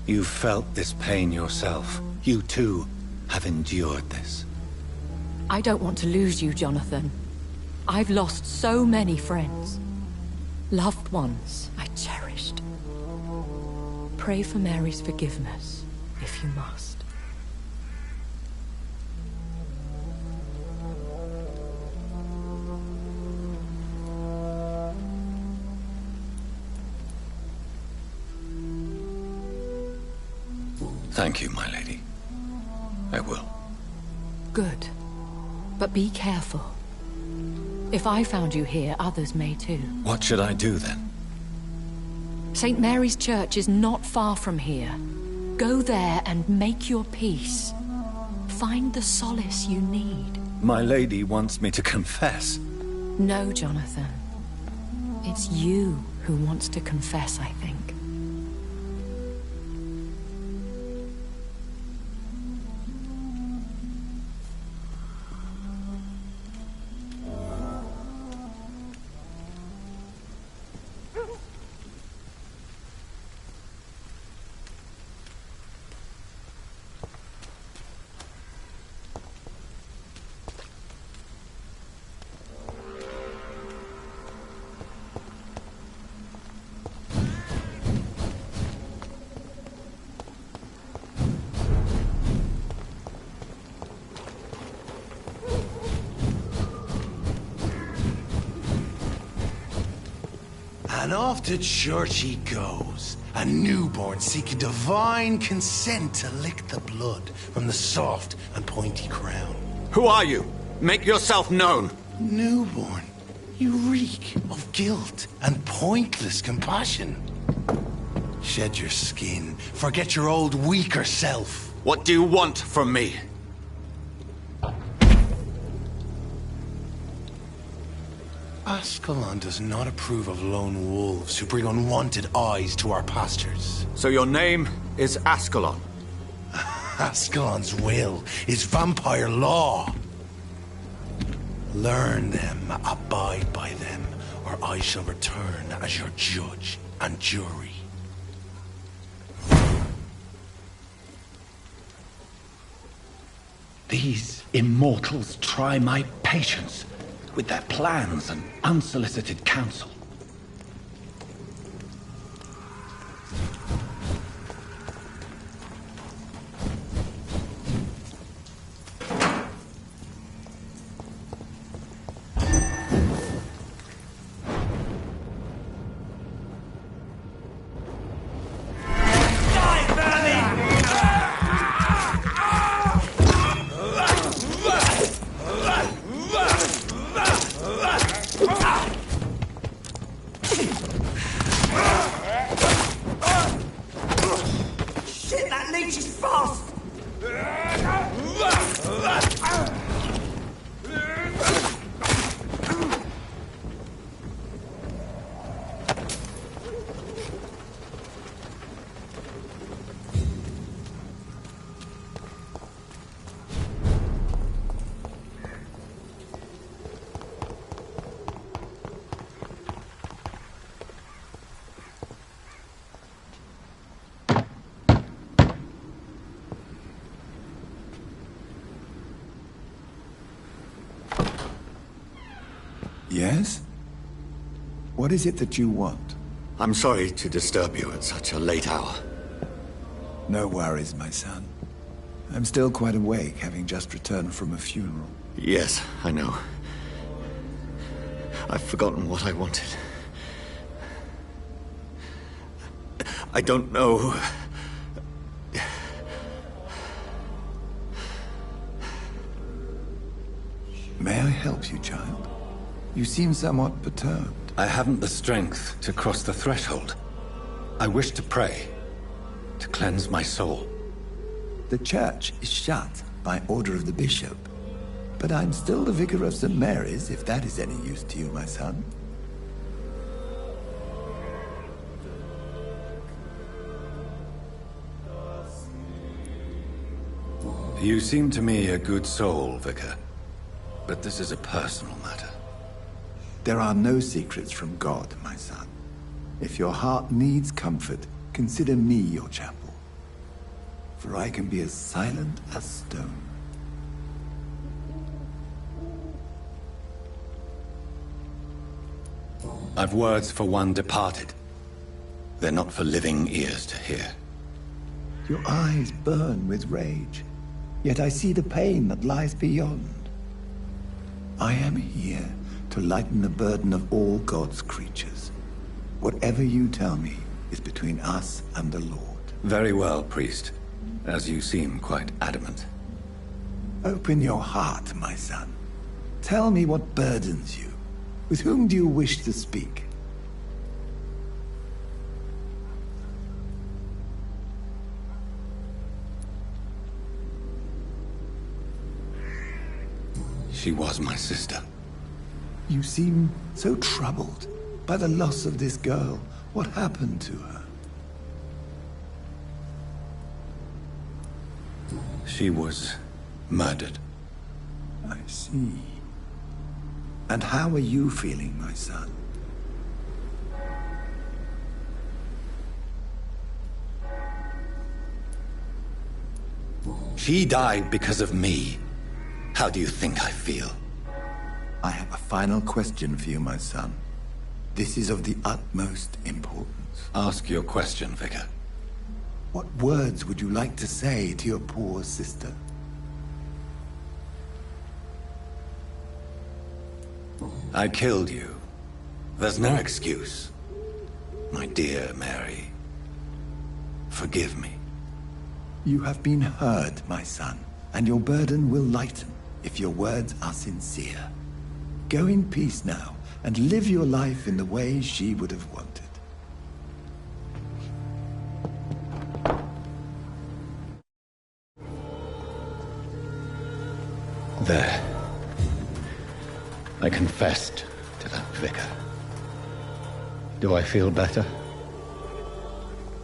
S1: You've felt this pain yourself. You too have endured this.
S5: I don't want to lose you, Jonathan. I've lost so many friends. Loved ones I cherished. Pray for Mary's forgiveness, if you must.
S1: Thank you, my lady. I will.
S5: Good. But be careful. If I found you here, others may too.
S1: What should I do then?
S5: St. Mary's Church is not far from here. Go there and make your peace. find the solace you need.
S1: My lady wants me to confess.
S5: No, Jonathan. It's you who wants to confess, I think.
S4: And off to church he goes, a newborn seeking divine consent to lick the blood from the soft and pointy crown.
S1: Who are you? Make yourself known.
S4: Newborn, you reek of guilt and pointless compassion. Shed your skin, forget your old weaker self.
S1: What do you want from me?
S4: Ascalon does not approve of lone wolves who bring unwanted eyes to our pastures.
S1: So your name is Ascalon?
S4: Ascalon's will is vampire law. Learn them, abide by them, or I shall return as your judge and jury.
S1: These immortals try my patience with their plans and unsolicited counsel.
S9: Shit, that leech is fast!
S11: Yes? What is it that you want?
S1: I'm sorry to disturb you at such a late hour.
S11: No worries, my son. I'm still quite awake, having just returned from a funeral.
S1: Yes, I know. I've forgotten what I wanted. I don't know.
S11: May I help you, child? You seem somewhat perturbed.
S1: I haven't the strength to cross the threshold. I wish to pray, to cleanse my soul.
S11: The church is shut by order of the bishop. But I'm still the vicar of St. Mary's, if that is any use to you, my son.
S1: You seem to me a good soul, Vicar. But this is a personal matter.
S11: There are no secrets from God, my son. If your heart needs comfort, consider me your chapel. For I can be as silent as stone.
S1: I've words for one departed. They're not for living ears to hear.
S11: Your eyes burn with rage, yet I see the pain that lies beyond. I am here to lighten the burden of all God's creatures. Whatever you tell me is between us and the Lord.
S1: Very well, priest. As you seem quite adamant.
S11: Open your heart, my son. Tell me what burdens you. With whom do you wish to speak?
S1: She was my sister.
S4: You seem so troubled by the loss of this girl. What happened to her?
S1: She was murdered.
S4: I see. And how are you feeling, my son?
S1: She died because of me. How do you think I feel?
S4: I have a final question for you, my son. This is of the utmost importance.
S1: Ask your question, Vicar.
S4: What words would you like to say to your poor sister?
S1: I killed you. There's no excuse. My dear Mary, forgive me.
S4: You have been heard, my son, and your burden will lighten if your words are sincere. Go in peace now, and live your life in the way she would have wanted.
S1: There. I confessed to that vicar. Do I feel better?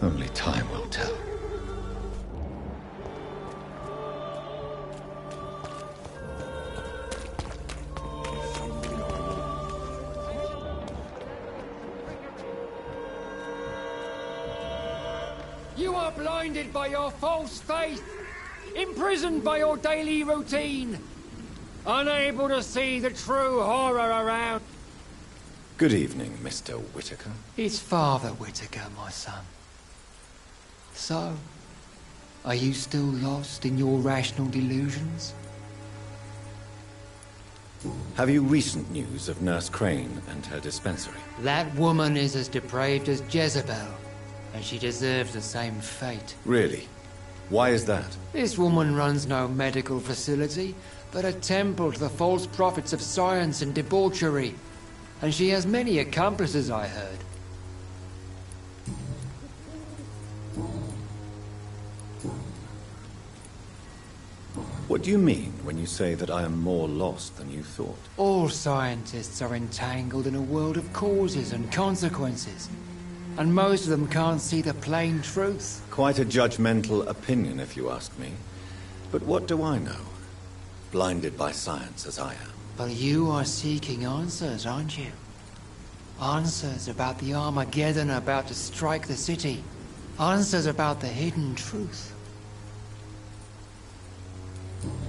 S1: Only time will tell.
S13: You are blinded by your false faith, imprisoned by your daily routine, unable to see the true horror around.
S1: Good evening, Mr. Whitaker.
S13: It's Father Whitaker, my son. So, are you still lost in your rational delusions?
S1: Have you recent news of Nurse Crane and her dispensary?
S13: That woman is as depraved as Jezebel, and she deserves the same fate.
S1: Really? Why is that?
S13: This woman runs no medical facility, but a temple to the false prophets of science and debauchery. And she has many accomplices, I heard.
S1: What do you mean when you say that I am more lost than you thought?
S13: All scientists are entangled in a world of causes and consequences. And most of them can't see the plain truth.
S1: Quite a judgmental opinion, if you ask me. But what do I know? Blinded by science as I am.
S13: But you are seeking answers, aren't you? Answers about the Armageddon about to strike the city. Answers about the hidden truth.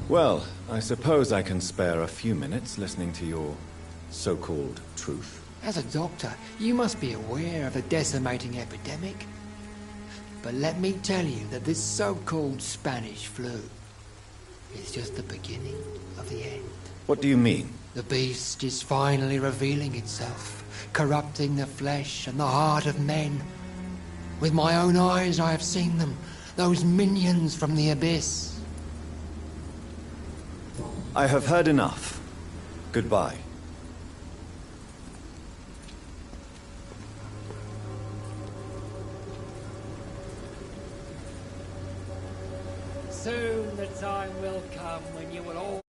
S1: Well, I suppose I can spare a few minutes listening to your so-called truth.
S13: As a doctor, you must be aware of the decimating epidemic. But let me tell you that this so-called Spanish flu is just the beginning of the end.
S1: What do you mean?
S13: The beast is finally revealing itself, corrupting the flesh and the heart of men. With my own eyes I have seen them, those minions from the abyss.
S1: I have heard enough. Goodbye.
S13: Soon the time will come when you will all